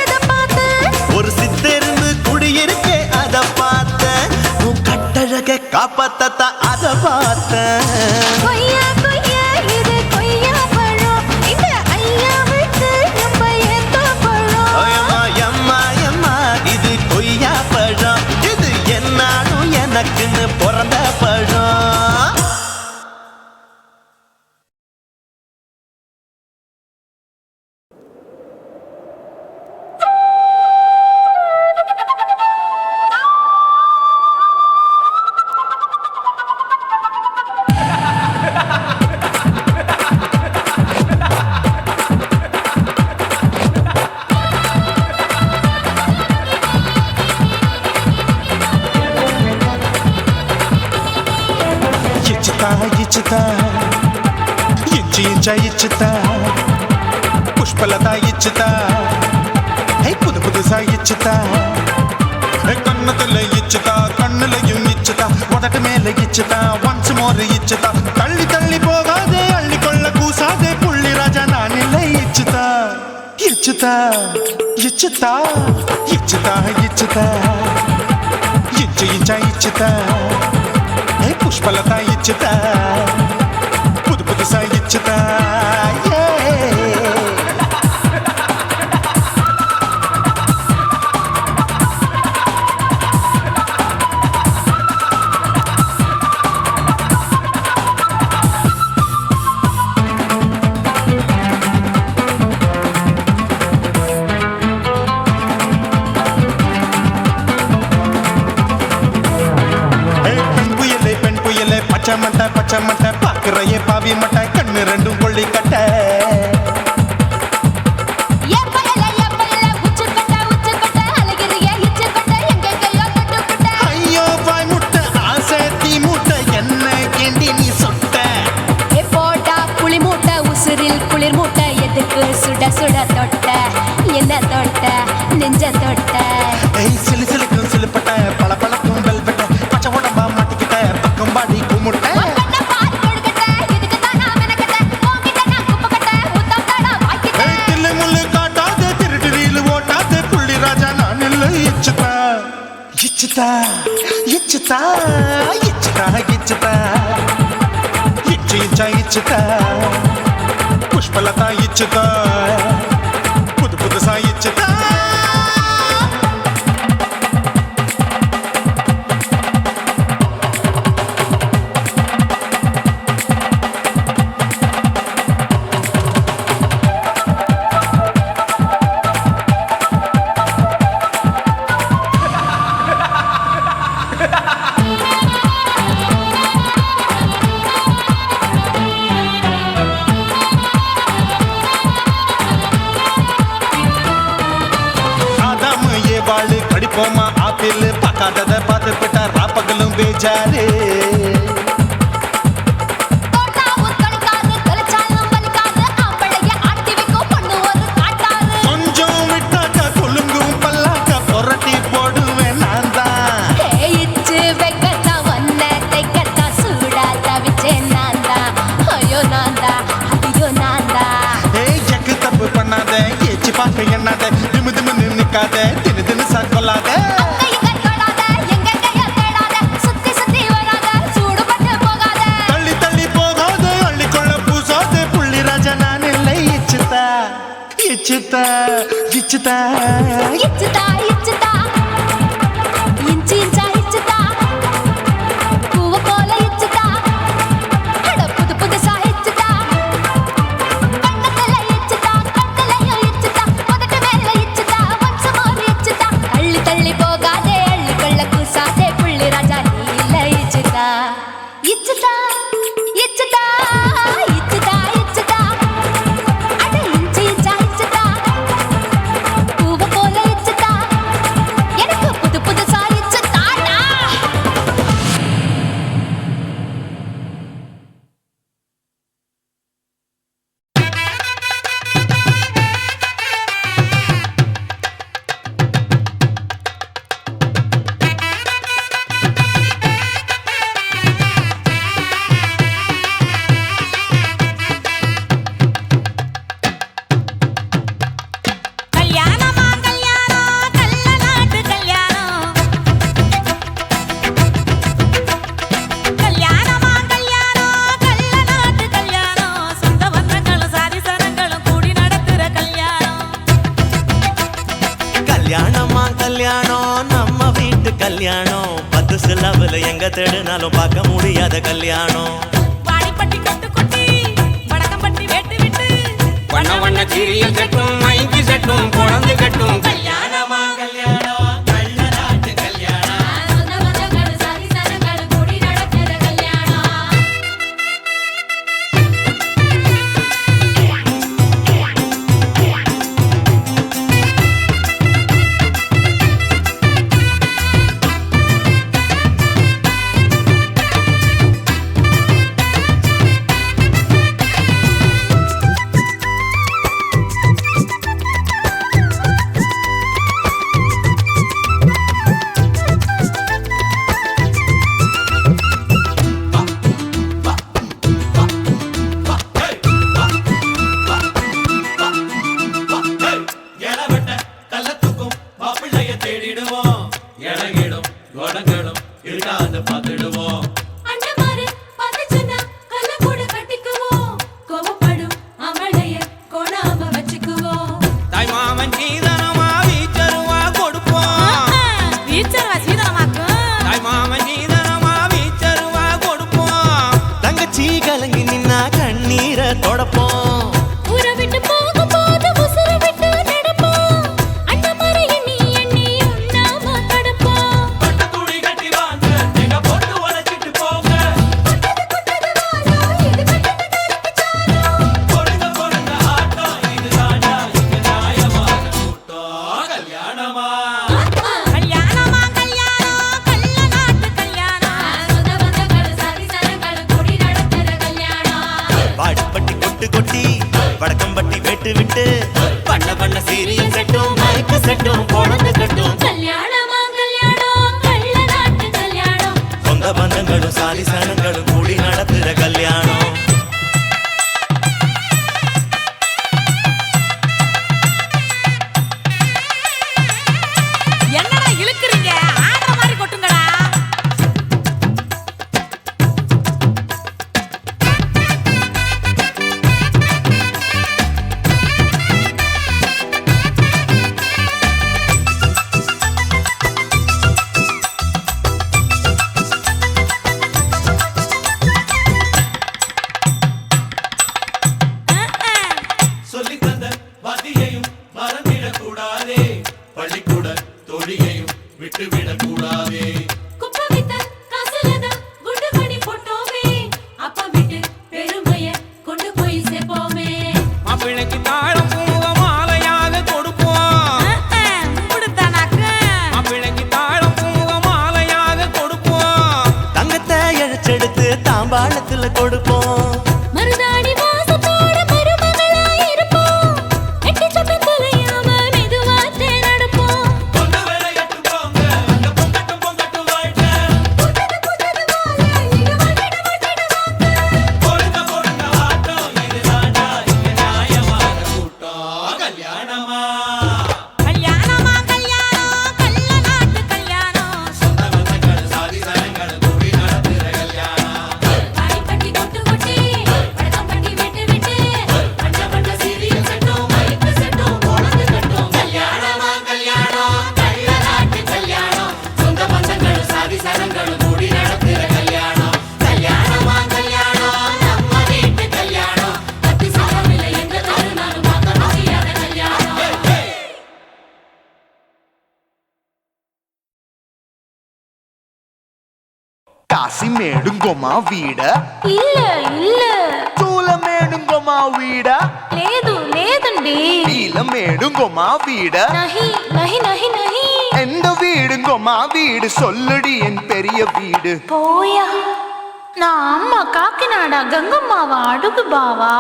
எதை பார்த்தேன், ஒரு சித்தெருந்து குடியிருக்கே அதை பார்த்தேன். உன் கட்டழக காப்பாத்தத்தா அதை பார்த்தேன். கொய்யா கொய்யா இது கொய்யா பழம், இந்த ஐயா விட்டு நம்ம ஏத்த பழம். அம்மா எம்மா எம்மா இது கொய்யா பழம், இது என்னாலும் எனக்குன்னு பிறந்த பழம். ఇచ్చుతా ఇంచి ఇంచా ఇచ్చుతా పుష్పలత ఇచ్చుతా హై புது புதுசா இச்சுதா கண்ணத்துல இச்சுதா கண்ணுலையும் இச்சுதா உதட்டு மேல இச்சுதா ஒன்ஸ் மோர் இச்சுதா தள்ளி தள்ளி போகாதே அள்ளி கொள்ள கூசாதே புள்ளி ராஜா நான் இல்லை இச்சுதா இச்சுதா இச்சுதா இச்சுதா இச்சுதா இச்சு இச்சா இச்சுதா புஷ்பலதா இச்சுதா புது புதுசா இச்சுதா பச்சை மட்டை பாக்குறையே பாவி மட்டை கண்ணு ரெண்டும் கொள்ளி கட்ட ஐயோ பாய் முட்டை ஆசை தீ முட்டை என்ன கேண்டி நீ சொட்ட போட்டா புளி மூட்டை உசுரில் குளிர் மூட்டை எதுக்கு சுட சுட தொட்ட என்ன தொட்ட நெஞ்ச தொட்ட சிலு சிலுக்கும் சிலுப்பட்ட பல பழக்கும் வெல்வெட்ட பச்சை உடம்பா மாட்டிக்கிட்ட பக்கம் பாடி குமுட்ட இச்சுதா இச்சுதா இச்சுதா இச்சுதா இச்சு இச்சா இச்சுதா புஷ்பலதா இச்சுதா புது புதுசா இச்சுதா பார்க்காதத பார்த்து விட்டா ராப்பகலும் பேஜாரு கொஞ்சம் விட்டாக்கா குலுங்கும் பல்லாக்கா புரட்டி போடுவேன் நான் தான் எக்கு தப்பு பண்ணாத ஏச்சி பார்க்க எண்ணாத திமு திமு நிக்காத தினு தினு சாக்கொள்ளாத தள்ளி தள்ளி போகாத அள்ளிக்கொள்ள பூசாத புள்ளி ராஜா நான் இல்லை இச்சுதா இச்சுதா இச்சுதா கல்யாணம் 10 சிலவுல எங்க தேடினாலும் பார்க்க முடியாத கல்யாணம் வாடிப்பட்டி கட்டு கொட்டி வடக்கம்பட்டி வேட்டு விட்டு வண்ண வண்ண சீரியல் செட்டும் மைக்கு செட்டும் குழந்தை கட்டும் கல்யாணமா கல்யாணம் கள்ள நாட்டு கல்யாணம் சொந்த பந்தங்கள் சாதி சனங்கள் கூடி நடக்கிற கல்யாணம் కాశీమేడుంగోమా వీడ இல்ல இல்ல చూలమేడుంగోమా వీడ లేదు లేదండి నీలమేడుంగోమా వీడ நஹி நஹி நஹி நஹி எந்த வீடுங்கோமா வீடு சொல்லுடி என் பெரிய வீடு போயா நான் அம்மா காக்கிநாடா கங்கம்மாவா அடுகு பாவா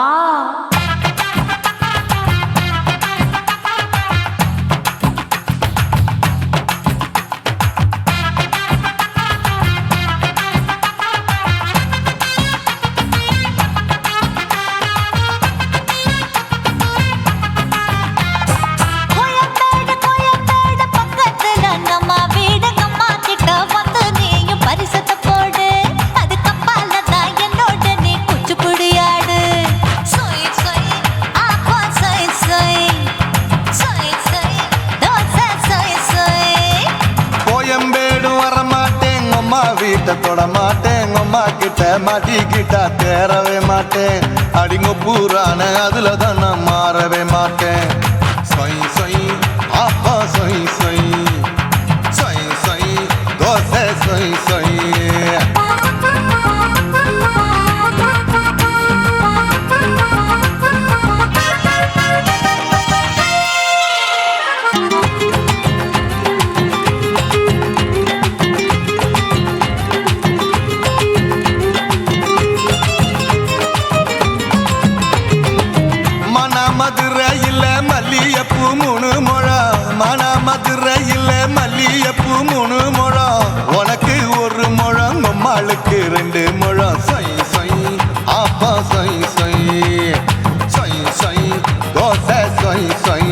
வீட்டை தொட மாட்டேன் அம்மா கிட்ட மாட்டிக்கிட்டா தேரவே மாட்டேன் அடிங்க பூரான அதுல தான் நான் மாறவே மாட்டேன் சொய் சொய் அப்பா சொய் சொய் சொய் சொய் தோசை சொய் சொய் மல்லியப்பூ மூணு முழம் மன மதுரையில் மல்லியப்பூ மூணு முழம் உனக்கு ஒரு முழம் அம்மாளுக்கு 2 முழம் சொய் சொய் அப்பா சொய் சொய் சொய் சொய் தோசை சொய் சொய்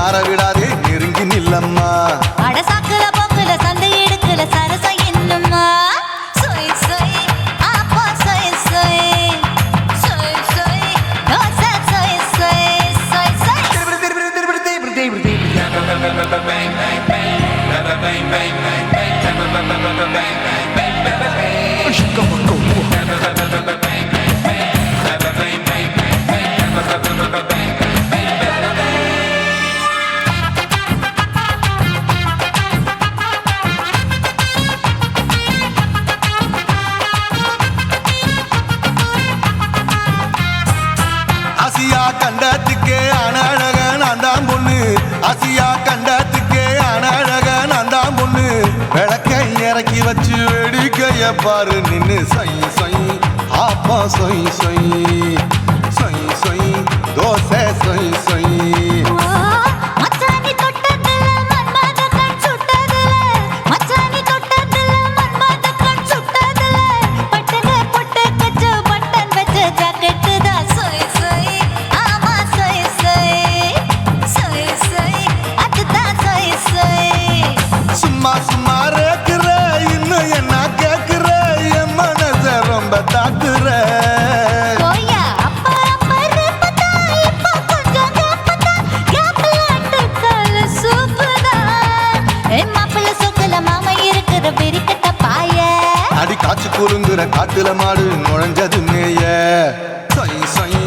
ஆரவிடாதே நெருங்கி நில்லம்மா அடசாக்குல பொக்குல சந்தை எடுக்கல சரச என்னம்மா சொய் சொய் அப்பா சொய் சொய் சொய் சொய் தோசை சொய் சொய் சொய் ஆசியா கண்டத்துக்கே அனழக நான் தான் பொண்ணு ஆசியா கண்டத்துக்கே அனழக நான் தான் பொண்ணு விளக்கை இறக்கி வச்சு வேடிக்கைய பாரு நின்னு சொய் சொய் ஆப்பா சொய் சொய் சொய் சொய் தோசை சொய் சொய் சும்மா சும்மா ரேக்குற இன்னும் என்ன கேக்குற என் மனச ரொம்ப தாக்குற அடி காய்ச்சி குறுங்குற காட்டுல மாடு நுழைஞ்சது மேய சொய் சொய்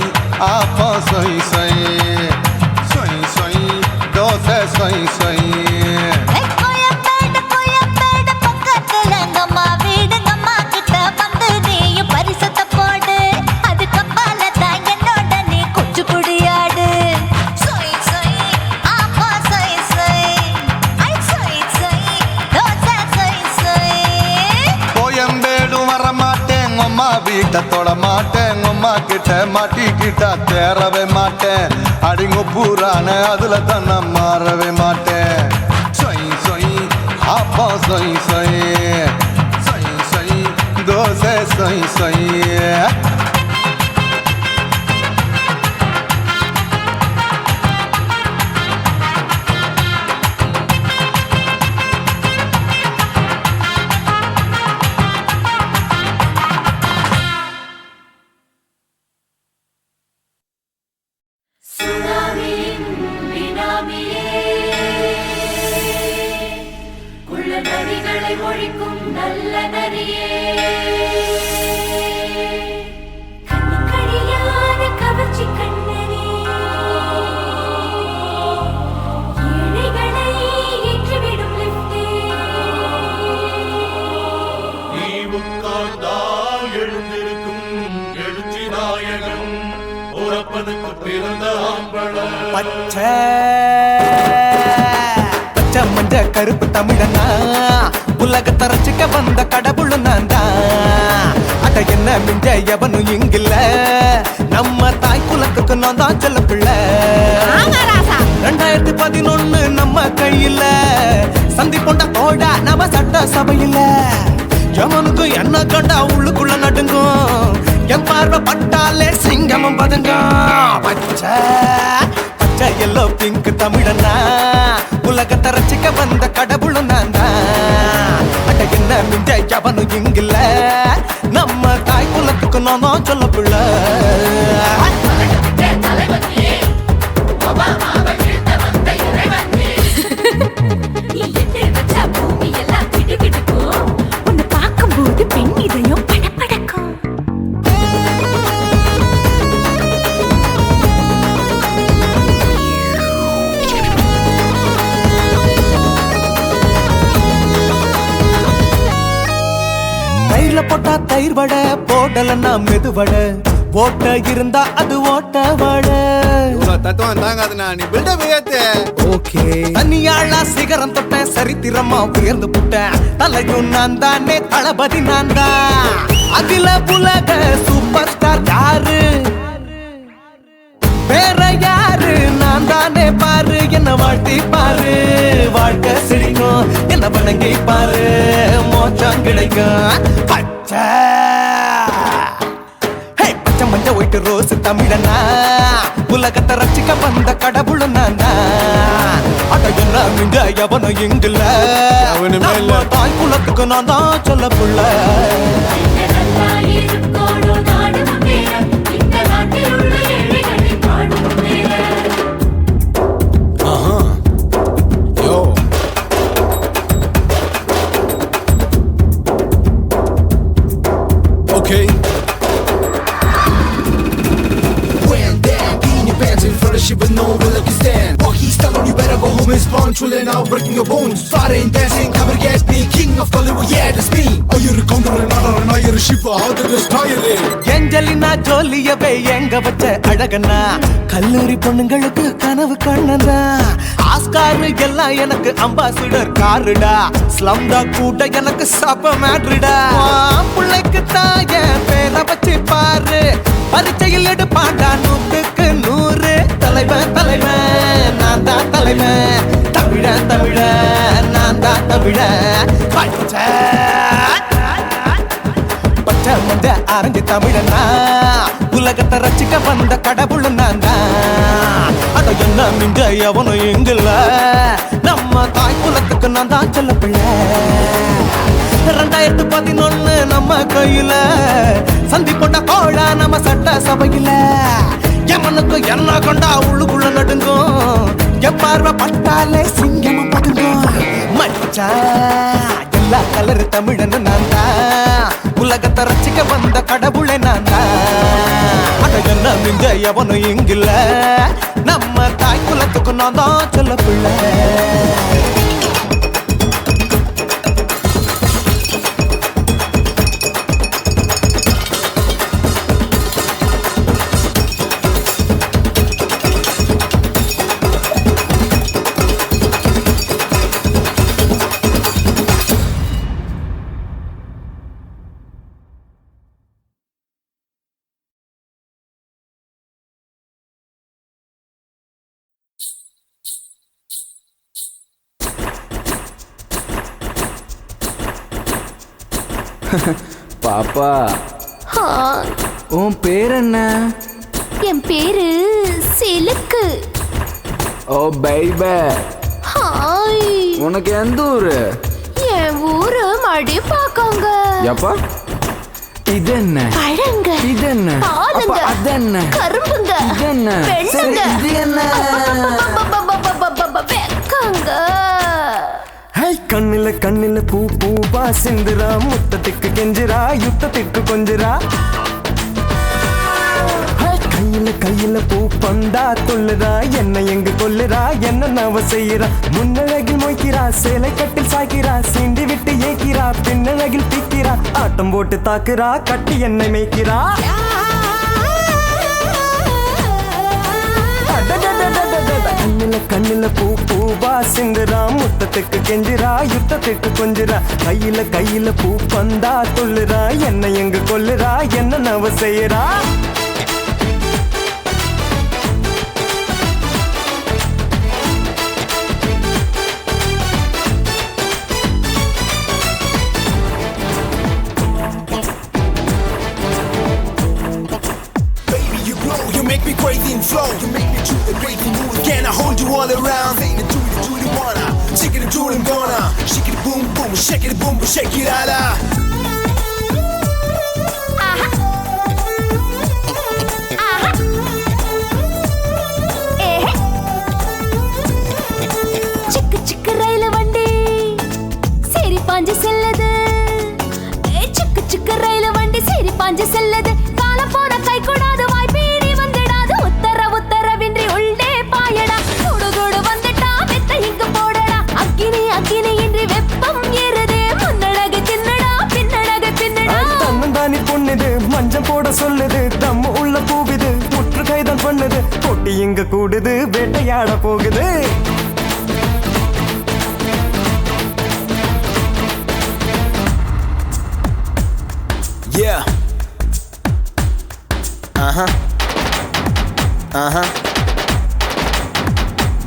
ஆப்பா சொய் சொய் சொய் சொய் தோசை சொய் சொய் வீட்டை தொட மாட்டேன் அம்மா கிட்ட மாட்டிக்கிட்டா தேரவே மாட்டேன் அடிங்க பூரான அதுல தான் நான் மாறவே மாட்டேன் சொய் சொய் அப்பா சொய் சொய் சொய் சொய் தோசை சொய் சொய் பச்சை பச்சை மஞ்ச கருப்பு தமிழனா உலகத்தை ரசிக்க வந்த கடவுள் நான் தான். அட என்ன மிஞ்ச எவனும் இங்கில்ல, நம்ம தாய் குலத்துக்கு நான் தான் சொல்ல பிள்ளை. 2011 நம்ம கையில சந்தி போட்ட தோட நம்ம சட்ட சபையில எவனுக்கு என்ன கண்டா உள்ளுக்குள்ள நடுங்கும், என் பார்வை பட்டாலே சிங்கமும் பதுங்கும். பச்சை பச்சை எல்லோ பிங்க் தமிழனா உலகத்தை ரசிக்க வந்த கடவுளும் நான் தான். அட என்ன மிஞ்ச எவனும் இங்கில்ல, நம்ம தாய் குலத்துக்கு நான் தான் சொல்ல பிள்ளை. உன்னை பார்க்கும்போது பெண் இதயம் படபடக்கும். தயிர்ல போட்டா தயிர் வடை, போடலன்னா மெது வடை, ஓட்ட இருந்தா அது ஓட்ட வடை. தத்துவம் தாங்காதுண்ணா, நீ பில்டப் ஏத்து. ஓகே தனியாளா சிகரம் தொட்டேன், சரித்திரமா உயர்ந்து புட்டேன், தலையும் நான் தானே, தளபதி நான் தான். அகில உலக சூப்பர் ஸ்டார் யாரு, வேற யாரு, நான் தானே பாரு. என்ன வாழ்த்தி பாரு, வாழ்க்கை சிரிக்கும், என்ன வணங்கி பாரு, மோச்சம் கிடைக்கும். பச்சை பச்சை மஞ்ச ஒயிட்டு ரோஸ் தமிழனா உலகத்தை ரசிக்க வந்த கடவுள் நான் தான். அட என்ன மிஞ்ச எவனும் இங்கில்ல, நம்ம தாய் குலத்துக்கு நான் தான் சொல்ல புள்ள. Okay. When down, being your pants in front of shit with no will you stand. Walk he's telling you better go home and spawn, chilling out, breaking your bones. Fighting, dancing, cover gas, being king of Hollywood, yeah, that's me. Oh, you're a condor and another, you're a shipper, how did this tie it? Angelina ஜோலியவே எங்க வச்ச அழகனா, கல்லூரி பொண்ணுங்களுக்கு கனவு கண்ணனா. Oscar எல்லாம் எனக்கு ambassador காருடா, ஸ்லம்டா கூட எனக்கு சப்ப மேட்ருடா. பிள்ளைக்கு தாய பேரை வச்சு பாரு, பரீட்சையில் எடுப்பாண்டா 100க்கு 100. தலைவன் தலைவன் நான் தான் தலைவன், தமிழன் தமிழன் நான் தான் தமிழன். பச்சை பச்சை மஞ்ச ஆரஞ்சு தமிழனா உலகத்தை ரசிக்க வந்த கடவுள் நான் தான். அட என்ன மிஞ்ச எவனும் இங்கில்ல, நம்ம தாய் குலத்துக்கு நான் தான் சொல்ல பிள்ளை. 2011 நம்ம கையில சந்தி போட்ட கோழா நம்ம சட்ட சபையில எவனுக்கு என்ன கொண்டா உள்ளுக்குள்ள நடுங்கும், என் பார்வை பட்டாலே சிங்கமும் பதுங்கும். மச்சா எல்லா கலர் தமிழன்னு நான் தான், உலகத்தை ரசிக்க வந்த கடவுளை நான் தான். அட என்ன மிஞ்ச எவனும் இங்கில்ல, நம்ம தாய் குலத்துக்கு நான் தான் சொல்ல பிள்ளை. பாப்பா, ஹாய், உன் பேர் என்ன? என் பேரு சிலுக்கு. ஓ பைபே, ஹாய். உனக்கு எந்த ஊரு? என் ஊரு மடிப்பாக்கங்க. எப்பா இது என்ன? பழங்க. இது என்ன? பாலுங்க. அது என்ன? கரும்புங்க. இது என்ன? பெண்ணுங்க. இது என்ன? வெக்கங்க. கண்ணுல கண்ணுல பூ பூவா சிந்துரா முத்தத்துக்கு கெஞ்சுரா யுத்தத்துக்கு கொஞ்சுரா கையில கையில பூ பந்தா தொல்லுறா என்ன எங்க கொல்லுறா என்ன நவ செய்யறா முன்னழகில் மொய்க்கிறா சேலை கட்டில் சாய்க்கிறா சீண்டி விட்டு ஏக்கிறா பின்னழகில் தீக்கிறா ஆட்டம் போட்டு தாக்குறா கட்டி என்னை மேய்க்கிறா கண்ணுல கண்ணுல பூ பூவா சிந்துரா முத்தத்துக்கு கெஞ்சுரா யுத்தத்துக்கு கொஞ்சுரா கையில கையில பூ பந்தா தொல்லுறா என்ன எங்க கொல்லுறா என்ன நவ செய்யறா Make me crazy and flow. You make me do the crazy moves. Can I hold you all around? Say the do the wanna. Shake it, do it, gonna. Shake it, boom, boom, shake it, boom, shake it, ala. சிக்கு சிக்கு ரயில வண்டி சரி பாஞ்சு செல்லது சிக்கு சிக்கு ரயில வண்டி சரி பாஞ்சு செல்லது காலம் போன கை கூடாது மஞ்சம் போட சொல்லுது தம்ம உள்ள போகுது முற்று கைதான் பண்ணுது போட்டி இங்க கூடுது வேட்டையாட போகுது Yeah.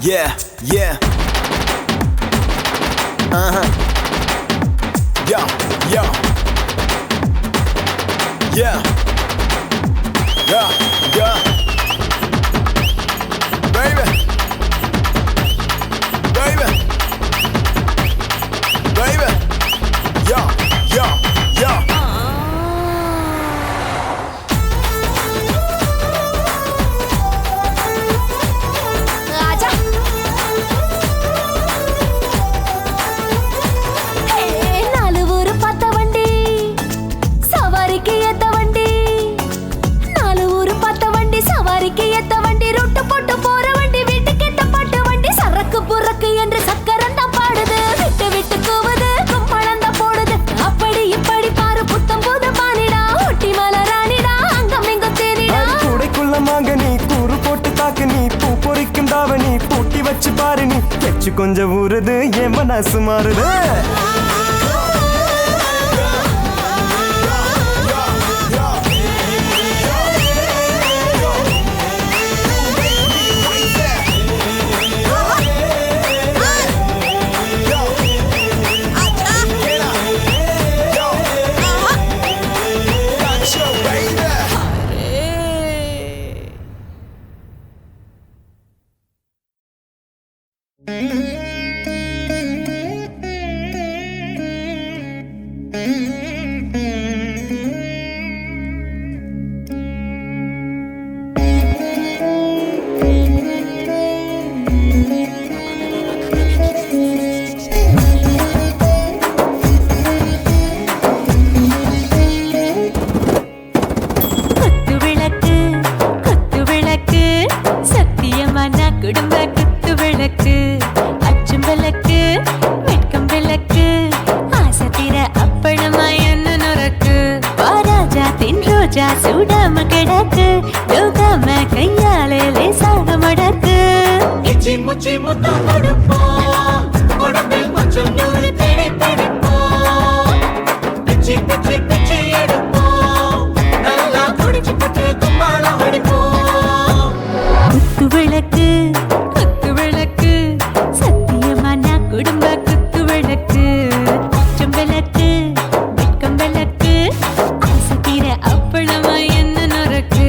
Yeah, yeah. Yo, yo. Yeah, yeah, yeah, baby, baby, baby, yeah, yeah, yeah. Raja, hey, nalu oru patta vandi, savarikku yetta vandi, nalu oru patta vandi, savarikku yetta vandi, rottu pottu pora vandi, vittukku etta pattu vandi, sarakku purakku endru sakkaran da paadudhu, vittu vittu kovudu, kummalam da podudhu, appadi ippadi paaru puttam pudu paanida, otti malarانida, angam ingum thenida, கூடைக்குள்ள மாங்கனி கூறு போட்டு தாக்கு நீ பூ பொறிக்கும் தாவணி பூட்டி வச்சு பாரு நீ கெச்சு கொஞ்சம் ஊறுது என் மனசு மாறுது சுடாம கிடக்கு யோகாம கையாலே லேசாக மடக்கு இச்சி முச்சி முத்தம் கொடுப்போம் உடம்பில் கொஞ்சம் நூறு தேடி பிடிப்போம் பிச்சி பிச்சி பிச்சி எடுப்போம் நல்லா குடிச்சு பட்டு கும்மாளம் அடிப்போம் குத்து விளக்கு சத்தியமான குடும்ப குத்து விளக்கு அச்சம் விளக்கு வெட்கம் விளக்கு ஆசை தீர அப்பளமா என்ன நொறுக்கு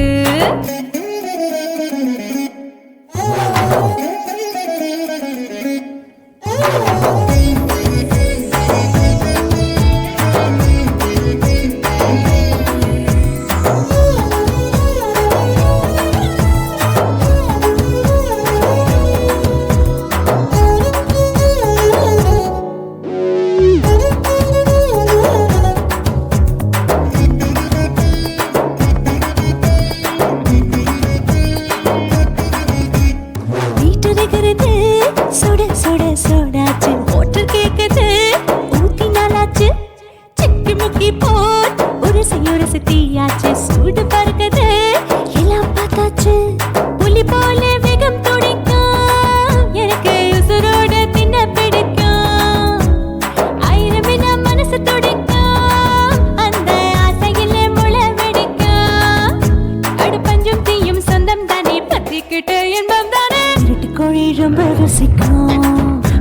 ருசிக்கும்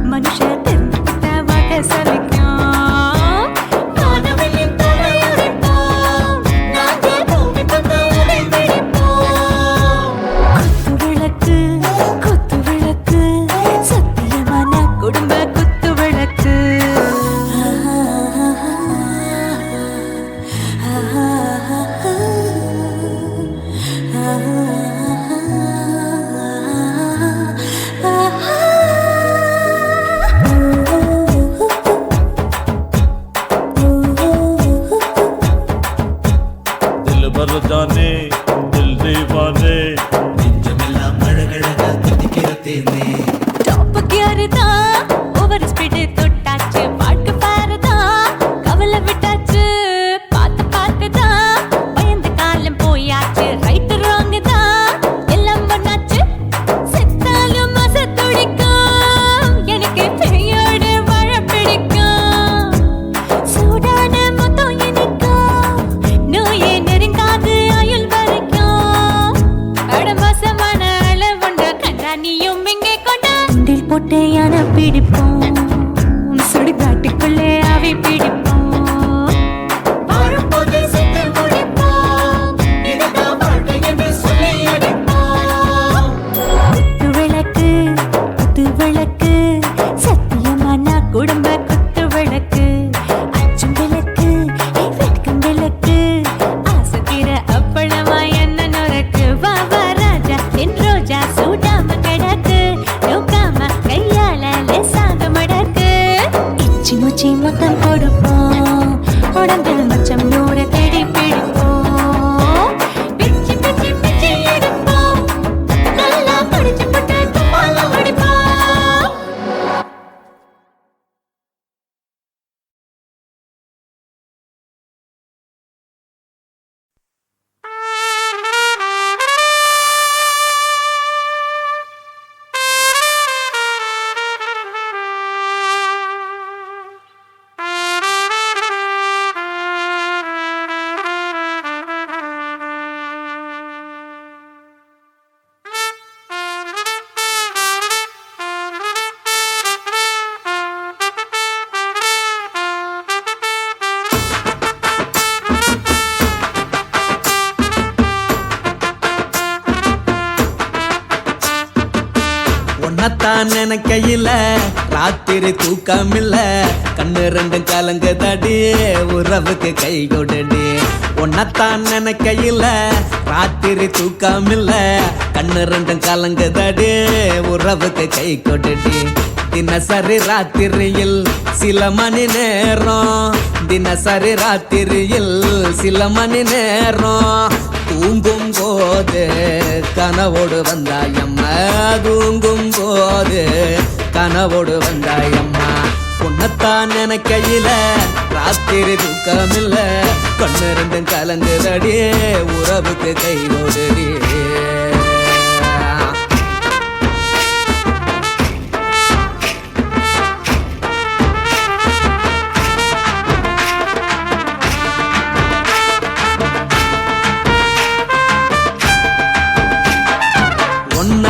மனுஷ தெரிஞ்சுக்கிட்ட வாக்க சலிக்கும் காணவெளியும் தலையுரைப்போம் நாங்க பூமி தந்த உரை பிடிப்போம் குத்து விளக்கு சத்தியமான குடும்ப குத்து விளக்கு दिल भर जाने दिल दीवाने டாப் கியர் தான் ஓவர் ஸ்பீடு தொட்டாச்சு பாட்டு பாரு தான் கவலை விட்டாச்சு பார்த்து தான் பயந்து காலம் போயாச்சு ரைட் ராங் தான் எல்லாம் பண்ணாச்சு செத்தாலும் மச துடிக்கும் எனக்கு பெரியோடு வாழ பிடிக்கும் சூடான மொத்தம் இனிக்கும் நோயே நெருங்காது ஆயுள் வரைக்கும் அடமோசமான அளவுண்ட கண்டா நீயும் இங்கே கொண்டா உண்டில் போட்டு யானை பிடிப்போம் சுடுகாட்டுக்குள்ளே அவை பிடிப்போம் வரும்போது செத்து முடிப்போம் இதுதான் வாழ்க்கை என்று சொல்லி அடிப்போம் குத்து விளக்கு சத்தியமான குடும்ப குத்து விளக்கு அச்சும் விளக்கு வெட்கும் விளக்கு ஆசைக்கிற அப்பளமா என்ன நொறக்கு வா ராஜா என் ரோஜா சூடாம கிடக்கு நோக்காம கையால லேசாக மடக்கு இச்சி முச்சி மொத்தம் கொடுப்போம் உடம்பில் மச்சம் நூற தேடி பிடிப்போம் பிச்சி பிச்சி பிச்சி எடுப்போம் நல்லா படிச்சு போட்டு துப்பால அடிப்போம் உன்னத்தான் நினைக்கையில ராத்திரி தூக்கமில்ல கண்ணு ரெண்டும் கலங்குதடி உறவுக்கு கை கொடுடி உன்னத்தான் நினைக்கையில ராத்திரி தூக்கமில்ல கண்ணு ரெண்டும் கலங்குதடி உறவுக்கு கை கொடுடி தினசரி ராத்திரியில் சில மணி நேரம் தினசரி ராத்திரியில் சில மணி நேரம் தூங்கும் போது கனவோடு வந்தாயம்மா தூங்கும் போது கனவோடு வந்தாயம்மா உன்னத்தான் நினைக்கையில ராத்திரி தூக்கமில்ல கண்ணு ரெண்டும் கலங்குதடி உறவுக்கு கை ஓடுடி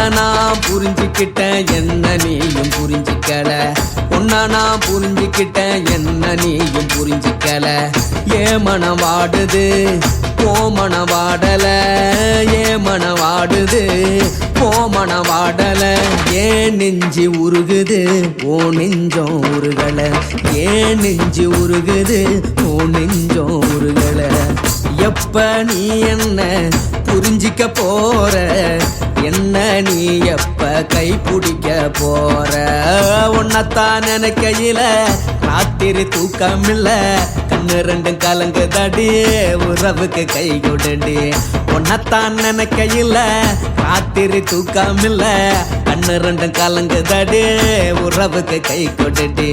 நான் புரிஞ்சுக்கிட்டேன் என்ன நீயும் புரிஞ்சிக்கல உன்ன நான் புரிஞ்சுக்கிட்டேன் என்ன நீயும் புரிஞ்சிக்கல ஏ மனம் வாடுது ஓ மனம் வாடல ஏ மனம் வாடுது ஓ மனம் வாடல ஏன் நெஞ்சு உருகுது ஓ நெஞ்சம் உருகல ஏன் நெஞ்சு உருகுது ஓ நெஞ்சம் உருகல எப்ப நீ என்ன புரிஞ்சிக்க போற என்ன நீ எப்ப கை பிடிக்க போற உன்னத்தான் நினைக்கையில ராத்திரி தூக்கமில்ல கண்ணு ரெண்டும் கலங்குதடி உறவுக்கு கை கொடுடி உன்னத்தான் நினைக்கையில ராத்திரி தூக்கமில்ல கண்ணு ரெண்டும் கலங்குதடி உறவுக்கு கை கொடுடி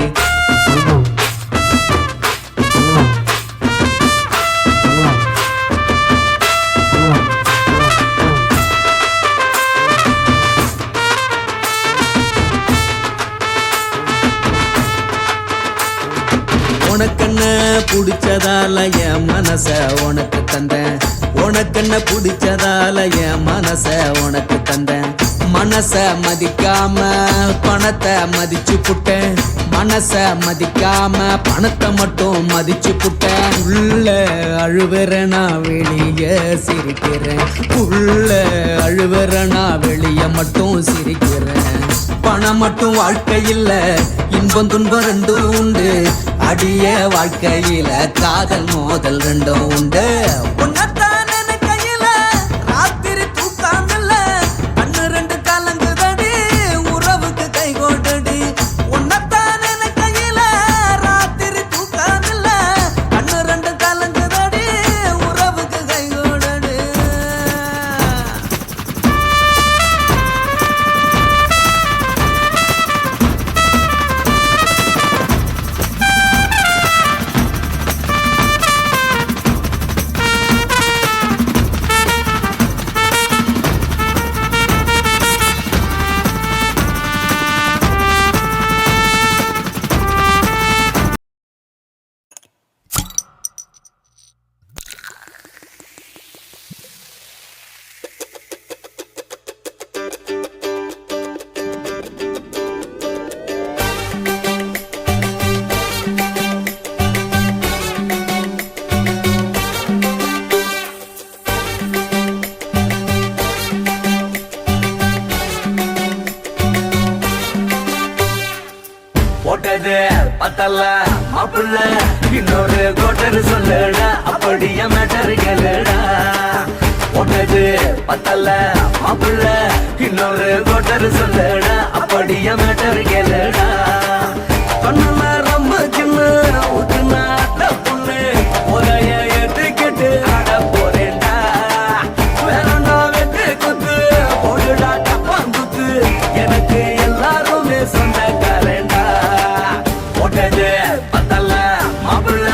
உனக்கென்ன பிடிச்சதால என் மனச உனக்கு தந்தேன் உனக்கென்ன பிடிச்சதால என் மனச உனக்கு தந்தேன் மனச மதிக்காம பணத்தை மதிச்சு புட்டேன் மனச மதிக்காம பணத்தை மட்டும் மதிச்சு புட்டேன் உள்ள அழுவுறனா வெளிய சிரிக்கிறேன் உள்ள அழுவுறனா வெளிய மட்டும் சிரிக்கிறேன் பணம் மட்டும் வாழ்க்கையில் இன்பம் துன்பம் ரெண்டும் உண்டு அடிய வாழ்க்கையில காதல் மோதல் ரெண்டும் உண்டு போட்டது பத்தல்ல மாப்பிள்ள இன்னொரு கோட்டர் சொல்லுடா அப்படியே மேட்டர் கேளுடா போட்டது பத்தல்ல மாப்பிள்ள இன்னொரு கோட்டர் சொல்லுடா அப்படியே மேட்டர் கேளுடா கண்ணுல ரொம்ப சின்ன ஊத்துனா பொண்ணு ஒரைய ஏத்துக்கிட்டு ஆட போறேன்டா வேறண்டா வெட்டு குத்து போடுடா டப்பாங்குத்து எனக்கு எல்லாருமே சொந்தக்காரண்டா போட்டது பத்தல்ல மாப்பிள்ள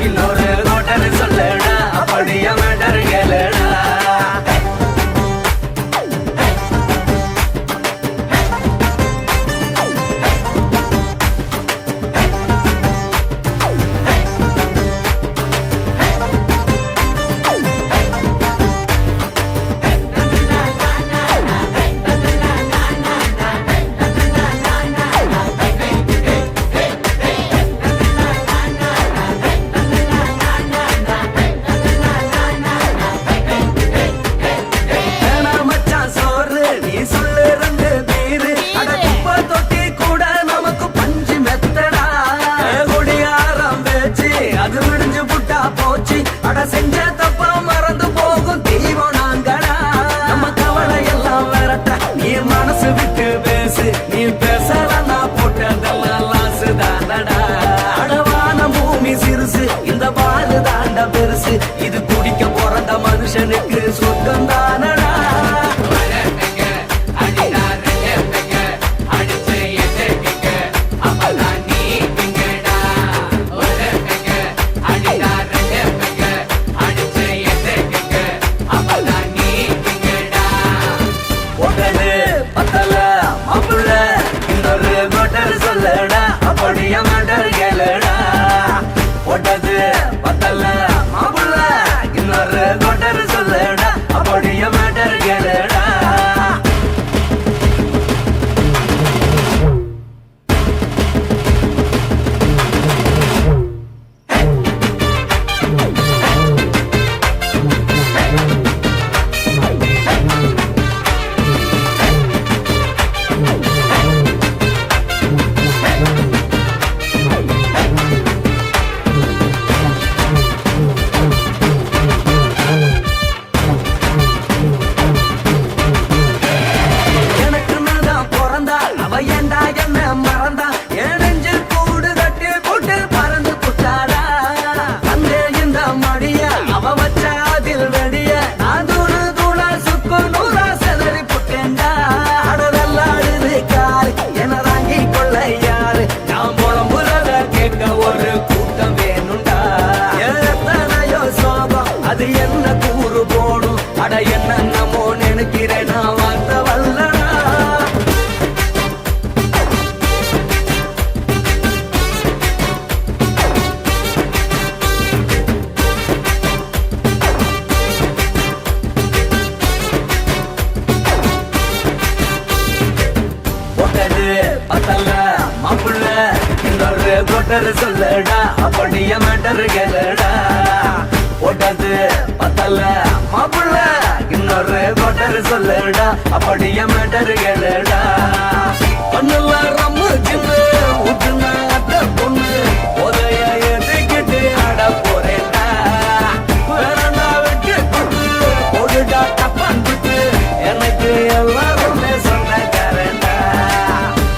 இன்னொரு கோட்டர் சொல்லுடா அப்படியே மேட்டர் கேளுடா செஞ்ச தப்பா மறந்து போகும் தெய்வம் நாங்கடா நம்ம கவலை எல்லாம் விரட்ட நீ மனசு விட்டு பேசு நீ பேசலன்னா போட்டதெல்லாம் லாசு தானடா அடவான பூமி சிறுசு இந்த பாலு தாண்ட பெருசு இது குடிக்க பிறந்த மனுஷனுக்கு சொர்க்கம் தானடா அப்படியே மேட்டர் கேளுடா போட்டது பத்தல்ல மாப்பிள்ள இன்னொரு கோட்டர் சொல்லுடா அப்படியே மேட்டர் கேளுடா என்னென்னமோ நினைக்கிறேன் நான் வார்த்தை வல்லடா கொட்டரு சொல்லடா அப்படிய மேட்டரு கேளுடா போட்டது பத்தல மாப்பிள்ள இன்னொரு கொட்டரு சொல்லடா அப்படிய மேட்டரு கேளுடா பண்ணல ரம்மு சின்ன ஊத்துனா அத்த பொண்ணு உதய எதுக்கிட்டு ஆட போறேன்டா வேறண்டா வெட்டி கொண்டு போடுடா தப்பான் விட்டு எனக்கு எல்லாருமே சொந்தக்காரன்டா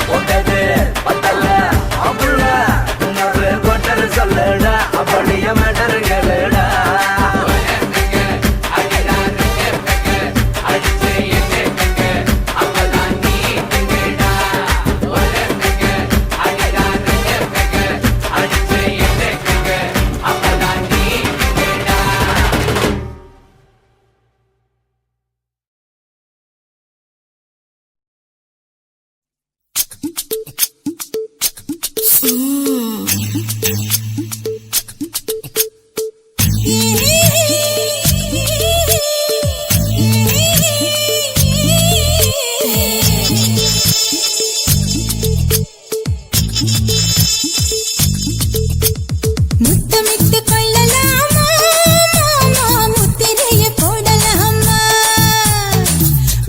போட்டது பத்தல மாப்பிள்ள இன்னொரு கொட்டரு சொல்லடா அப்படிய மேட்டரு கேளுடா முத்தமிட்டு கொள்ளலாமா மாமா முத்திரைய போடலாமா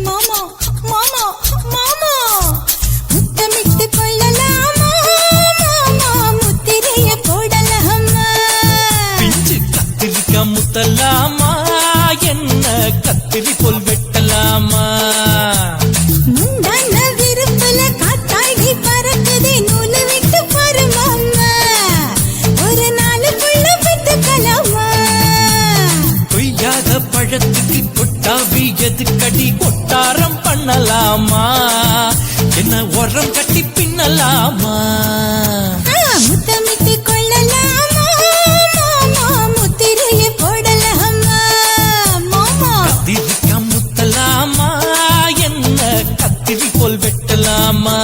மாமா மாமா மாமா முத்தமிட்டு கொள்ளலாமா மாமா முத்திரைய போடலாமா பிஞ்சு கத்திரிக்கா முத்தலாமா என்ன கத்திரி போல் வெட்டலாமா முந்தான விருப்பல காத்தாடி பறக்குதே நூலு விட்டு பாரு மாமா ஒரு நாளுக்குள்ள விட்டுக்கலாமா கொய்யாத பழத்துக்கு கொட்டாவி எதுக்கடி கொட்டாரம் பண்ணலாமா என்ன உரம் கட்டி பின்னலாமா முத்தமிட்டு கொள்ளலாமா மாமா முத்திரைய போடலாமா மாமா கத்திரிக்கா முத்தலாமா என்ன கத்திரி போல் வெட்டலாமா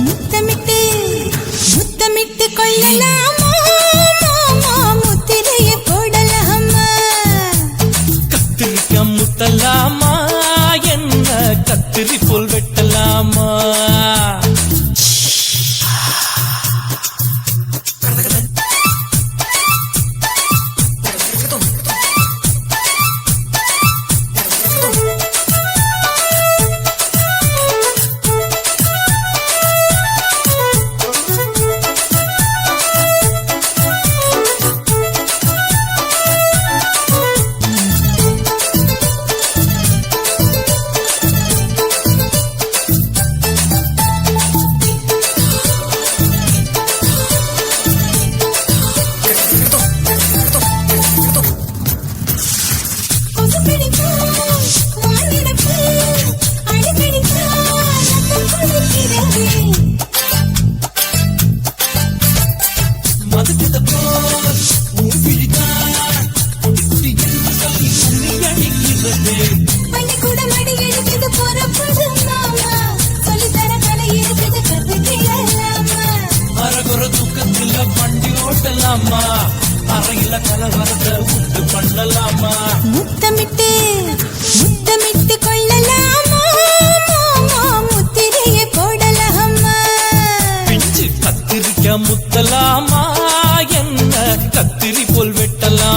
முத்தமிட்டு முத்தமிட்டு கொள்ளலாமா மாமா முத்திரைய போடலாமா கத்திரிக்கா முத்தலாமா என்ன கத்திரி போல் வெட்டலாமா பண்ணலாமா அறையில கலவரத்தை உண்டு பண்ணலாமா முத்தமிட்டு முத்தமிட்டு கொள்ளலாமா மாமா முத்திரைய போடலாமா பிஞ்சு கத்திரிக்க முத்தலாமா என்ன கத்திரி போல் வெட்டலாம்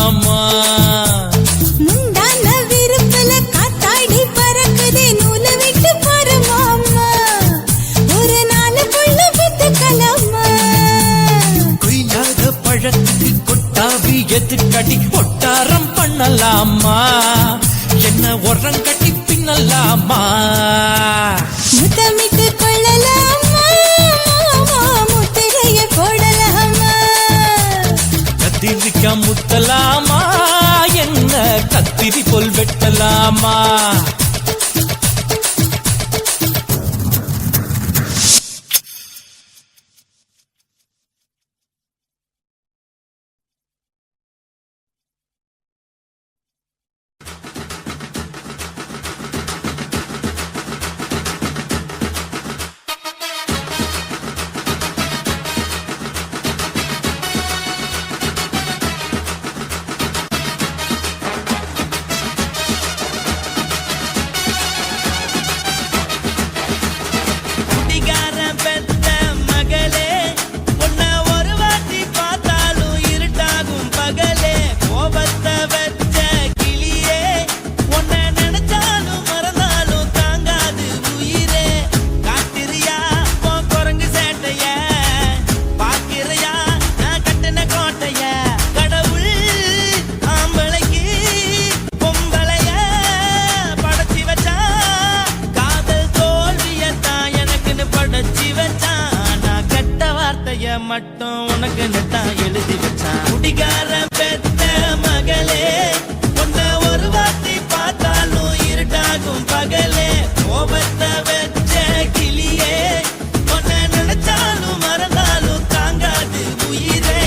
கொள்ளலாமா முத்தமிட்டு கொள்ளலாமா முத்திரைய போடலாமா கத்திரிக்கா முத்தலாமா என்ன கத்திரி போல் வெட்டலாமா மட்டும் உனக்கு தான் எழுதி வச்சான் குடிகார பெத்த மகளே உன்னை ஒரு வாட்டி பார்த்தாலும் இருட்டாகும் பகலே கோபத்தை வச்ச கிளியே உன்னை நினைச்சாலும் மறந்தாலும் தாங்காது உயிரே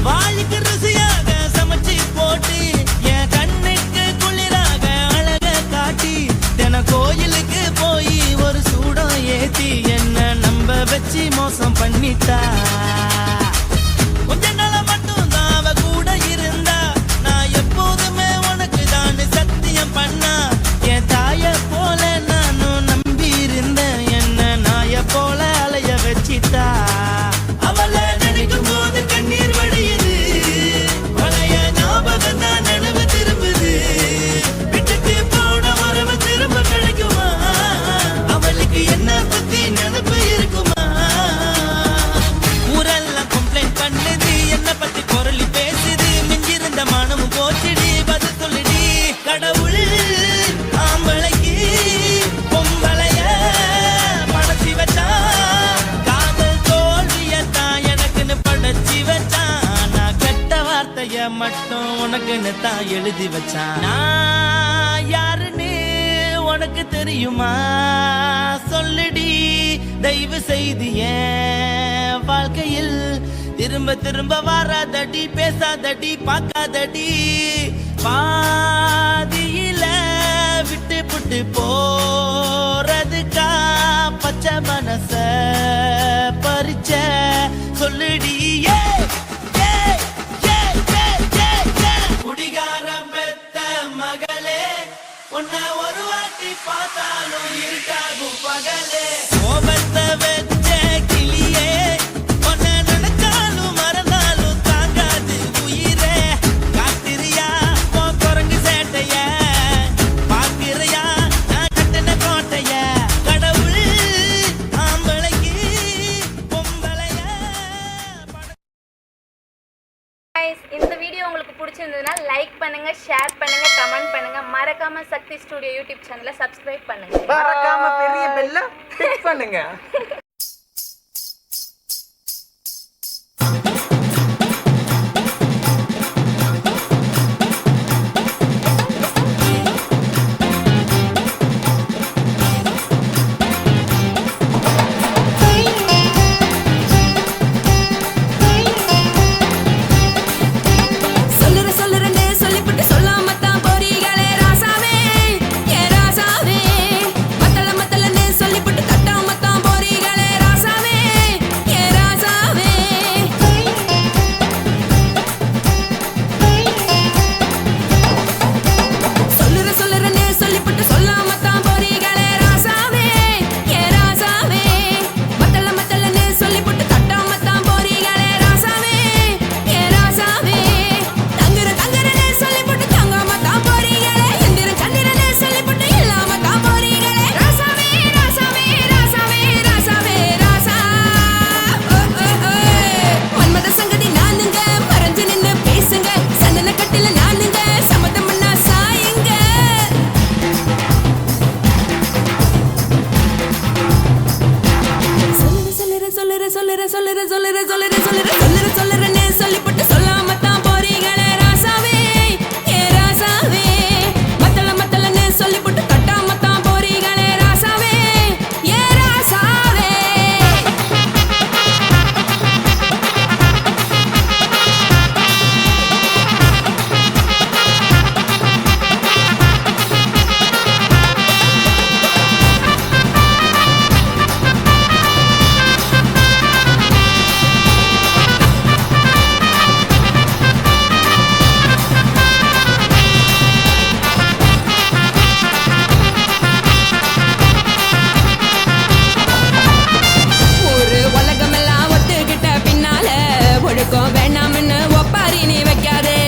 வாளுக்கு ருசியாக சமைச்சு போட்டு என் கண்ணுக்கு குளிராக அழக காட்டி தின கோயிலுக்கு போய் ஒரு சூடம் ஏத்தி என்ன நம்ப வச்சு மோசம் பண்ணிட்டா கொஞ்ச நாள மட்டும் தான் அவ கூட இருந்தா நான் எப்போதுமே உனக்கு தான் சத்தியம் பண்ணா என் தாய போல நானும் நம்பி இருந்தேன் என்ன நாய போல அலைய வச்சிட்டா அவளை நினைக்கும் போது கண்ணீர் வடியுது பழைய ஞாபகம் தான் நினைவு திரும்புது விட்டுட்டு போன உறவு திரும்ப கிடைக்குமா அவளுக்கு என்ன பத்தி நினைப்பு இருக்குமா ஊரெல்லாம் கம்ப்ளைண்ட் பண்ணுது என்ன பத்தி பொருளி பேசுது மிஞ்சிருந்த மனமும் போச்சுடி பதில் சொல்லுடி கடவுள் ஆம்பளைக்கு பொம்பளைய படைச்சி வச்சா காதல் தோல்வியத்தான் எனக்குன்னு படைச்சி வச்சான் நான் கெட்ட வார்த்தைய மட்டும் உனக்குன்னு தான் எழுதி வச்சான் நான் யாருன்னு உனக்கு தெரியுமா சொல்லுடி தயவு செய்து என் வாழ்க்கையில் திரும்ப திரும்ப வராதடி பேசாதடி பார்க்காதடி பாதியில விட்டு புட்டு போறதுக்கா பச்சை மனச பறிச்ச சொல்லுடி குடிகாரம் பெத்த மகளே உன்னை ஒரு வாட்டி பார்த்தாலும் இருட்டாகும் பகலே கோபத்தை வச்ச கிளியே உன்னை நினைச்சாலும் மறந்தாலும் தாங்காது உயிரே காத்திரியா உன் குரங்கு சேட்டைய பார்க்கிறையா நான் கட்டின கோட்டைய கடவுள் ஆம்பளைக்கு பொம்பளைய இந்த வீடியோ உங்களுக்கு பிடிச்சிருந்ததுன்னா லைக் பண்ணுங்க ஷேர் பண்ணுங்க கமெண்ட் பண்ணுங்க மறக்காம சக்தி ஸ்டுடியோ யூடியூப் சேனலை சப்ஸ்கிரைப் பண்ணுங்க மறக்காம பெரிய பெல்ல கிளிக் பண்ணுங்க சொல்லுறேன்னு சொல்லிப்புட்டு சொல்லாமத்தான் போறீங்களே ராசாவே ஏ ராசாவே மத்தளன்னு சொல்லிப்புட்டு தட்டாமத்தான் போறீங்களே சொல்லுறேன்னு சொல்லிப்பட்டு சொல்லாம தான் போறீங்களே ராசாவே ஏ ராசாவே மத்தலன்னு சொல்லிப்பட்டு கட்டாம தான் போறீங்களே ராசாவே ஏ ராசாவே வேணாம்னு ஒப்பாரி நீ வைக்காதே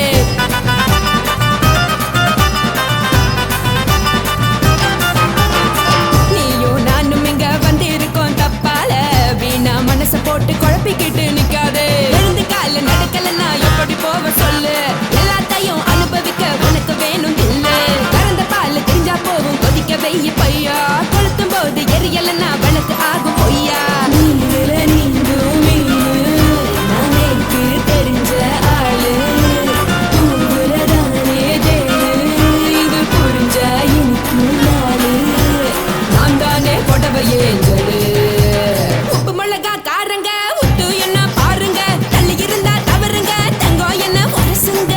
நீயும் நானும் இங்க வந்து இருக்கோம் தப்பால வீணா மனச போட்டு குழப்பிக்கிட்டு நிக்காதே எழுந்து கால நடக்கலன்னா எப்படி போவ சொல்லு எல்லாத்தையும் அனுபவிக்க உனக்கு வேணும் இல்ல கறந்த பால் தெரிஞ்சா போகும் கொதிக்க வெய்ய பையா கொளுத்தும் போது எரியலன்னா வனத்து ஆகும் பொய்யா தெரிஞ்ச ஆளு உங்குறதானே இது புரிஞ்ச எனக்கு நாளு நான் தானே கொடவை ஏஞ்சலு உப்பு மிளகா காரங்க உத்து என்ன பாருங்க தள்ளி இருந்தா தவறுங்க தங்கம் என்ன உரசுங்க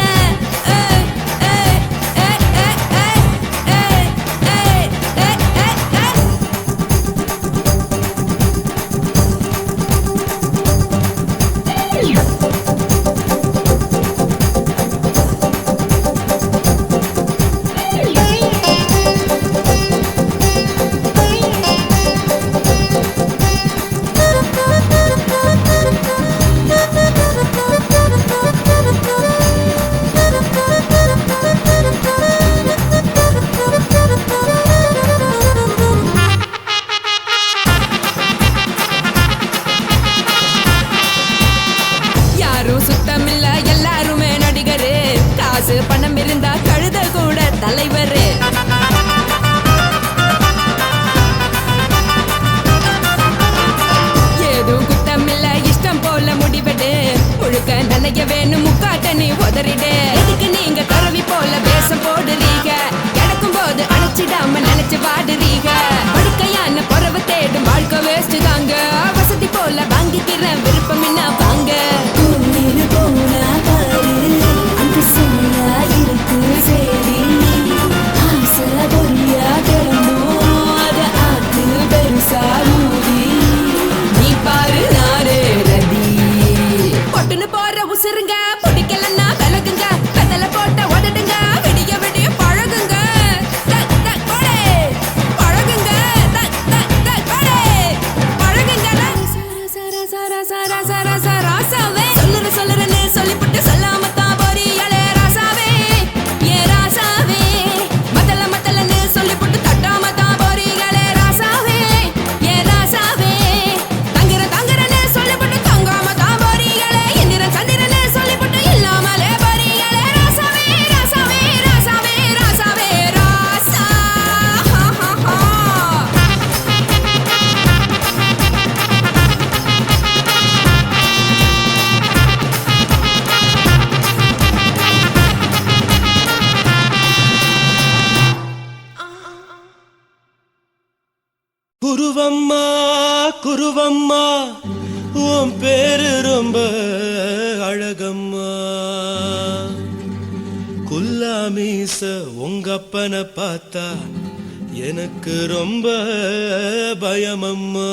சுத்தமில்ல எல்லாருமே நடிகரு காசு பணம் இருந்தா கழுத கூட தலைவரு ஏதோ குத்தமில்ல இஷ்டம் போல முடிவெடு முழுக்க நனைய வேணும் முக்காட்ட நீ உதறிடு எதுக்கு நீங்க கருவி போல வேஷம் போடுறீங்க கிடக்கும் போது அணைச்சிடாம நினைச்சு வாடுறீங்க படுக்கையான பொறவை தேடும் வாழ்க்கை வேஸ்ட் தாங்க வசதி போல வாங்கிக்கிற விருப்பம் என்ன வாங்க போனா பாரு அந்த சுமையா இருக்கு சரி ஆசை பொரியா கிளம்பும் அத ஆத்து பெருசா ஊதி நீ பாரு நாரே ரதி பொட்டுன்னு போற உசுருங்க பிடிக்கலன்னா விலகுங்க கதல போட்ட உதடுங்க விடிய விடிய பழகுங்க பழகுங்க பழகுங்க ராசாவே சொல்லுறேன்னு சொல்லிப்புட்டு சொல்லாமத்தான் போறியாளே ராசாவே ஏ ராசாவே மத்தலன்னு சொல்லிப்புட்டு தட்டாமத்தான் போறீங்களே ராசாவே ஏ ராசாவே தங்குறேன்னு சொல்லிப்புட்டு தங்காமத்தான் போறீங்களே எந்திரன் சந்திரன்னு சொல்லிப்புட்டு இல்லாமலே போறீங்களே ராசாவே ராசாவே ராசாவே ராசாவே ராசா குருவம்மா குருவம்மா உன் பேரு ரொம்ப அழகம்மா குல்லாமீச உங்க அப்பனை பார்த்தா எனக்கு ரொம்ப பயமம்மா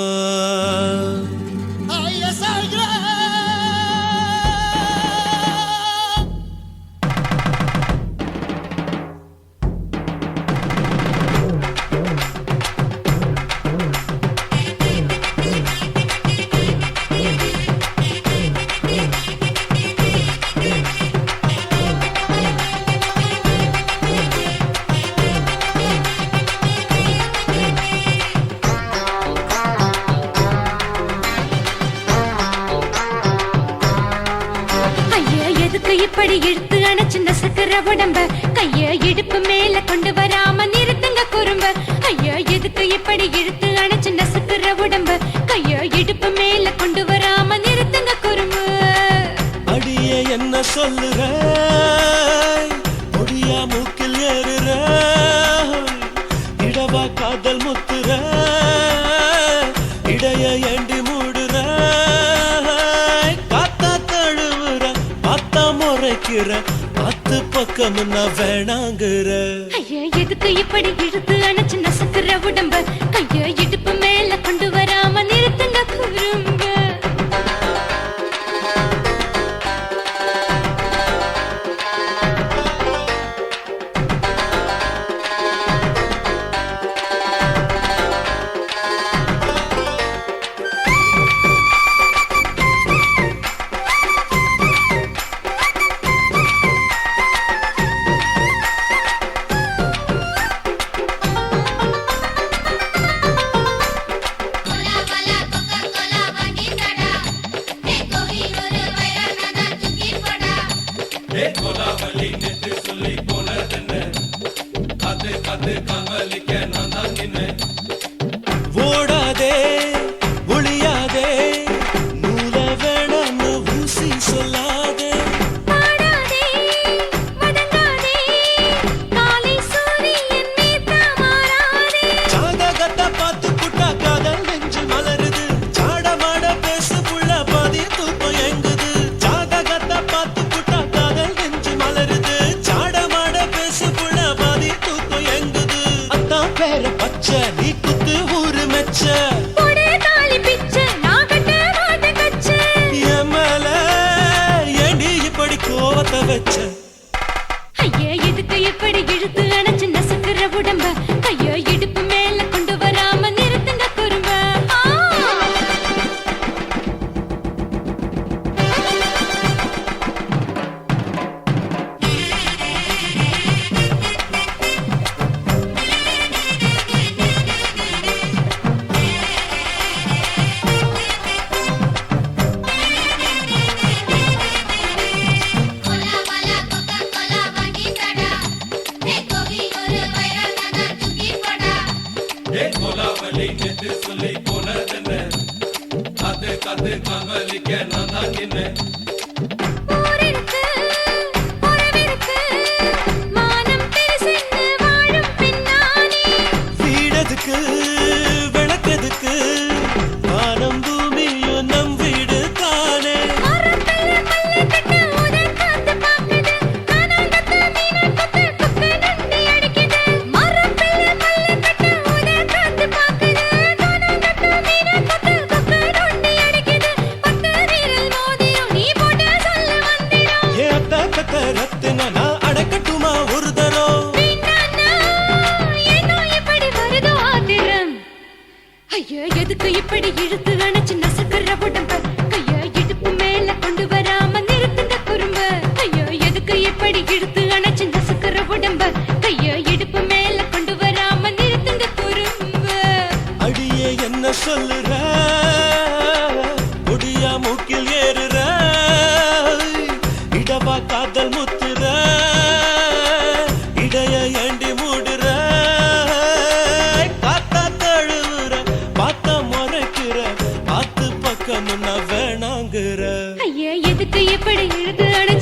இப்படி இழுத்து அணைச்சு நசுக்கிற உடம்ப கைய இடுப்பு மேல கொண்டு வராம நிறுத்துங்க குறும்ப ஐயா எதுக்கு இப்படி இழுத்து அணைச்சு நசுக்கிற உடம்ப கைய இடுப்பு மேல கொண்டு வராம இடைய ஏண்டி மூடுற காத்தா தழுவுற பார்த்தா முறைக்கிற பத்து பக்கம் நான் வேணாங்குற ஐயா எதுக்கு இப்படி இழுத்து அணைச்சு நசுக்குற உடம்ப கைய இடுப்பு மேல கொண்டு வராம நிறுத்துங்க குறும்ப ஓடாதே ஒளியாதே நூல வேணான்னு ஊசி சொல்லாதே பாடாதே வதங்காதே காலை சூரியன் மீது மாறாதே ஜாதகத்தை பார்த்து புட்டா காதல் நெஞ்சு மலருது சாடமாட பேசு புள்ள பாதி தூக்கம் எங்குது ஜாதகத்தை பார்த்து புட்டா காதல் நெஞ்சு மலருது சாடமாட பேசு புள்ள பாதி தூக்கம் எங்குது அத்தான் பேர பச்சை நீ குத்து ஊரு மெச்ச போடே தாலி பிச்சை நான் கட்ட மாட்டேன் கச்சை என் மேல ஏண்டி இப்படி கோவத்தை வச்ச ஐயா எதுக்கு இப்படி இழுத்து அணைச்சு நசுக்குற உடம்ப கைய இடுப்பு மேல கொண்டு வராம நிறுத்துங்க குறும்ப ஊரிருக்கு உறவிருக்கு மானம் பெருசென்னு வாழும் பின்னானே வீடதுக்கு விளக்கதுக்கு வானம் பூமியும் நம் வீடு தானே மரத்துல மல்லி கட்டு உதன் காத்து பாக்குது கானாங்கத்து மீன கொத்து கொக்கு நண்டி அடிக்குது மரத்துல மல்லி கட்டு உதன் காத்து பாக்குது கானாங்கத்து மீன கொத்து கொக்கு நண்டி அடிக்குது பத்து வீரல் மோதிரம் நீ போட்ட சொல்ல வந்திடும் ஏ அத்த கத்த ரத்தின நான் அடக்கட்டுமா ஒரு தரம் வீணானா ஏனோ இப்படி வருதோ ஆத்திரம் ஐயா எதுக்கு இப்படி இழுத்து அணைச்சு நசுக்குற உடம்ப கைய இடுப்பு மேல கொண்டு வராம நிறுத்துங்க குறும்ப ஐயா எதுக்கு இப்படி இழுத்து அணைச்சு நசுக்குற உடம்ப கைய இடுப்பு மேல கொண்டு வராம நிறுத்துங்க குறும்ப அடியே என்ன சொல்லுற முடியா மூக்கில் ஏறுற இடவா காதல் முத்துற இடைய ஏண்டி மூடுற காத்தா தழுவுற பார்த்த முறைக்கிற பார்த்து பக்கம் நான் வேணாங்குற ஐயா எதுக்கு இப்படி இழுத்து அணைச்சு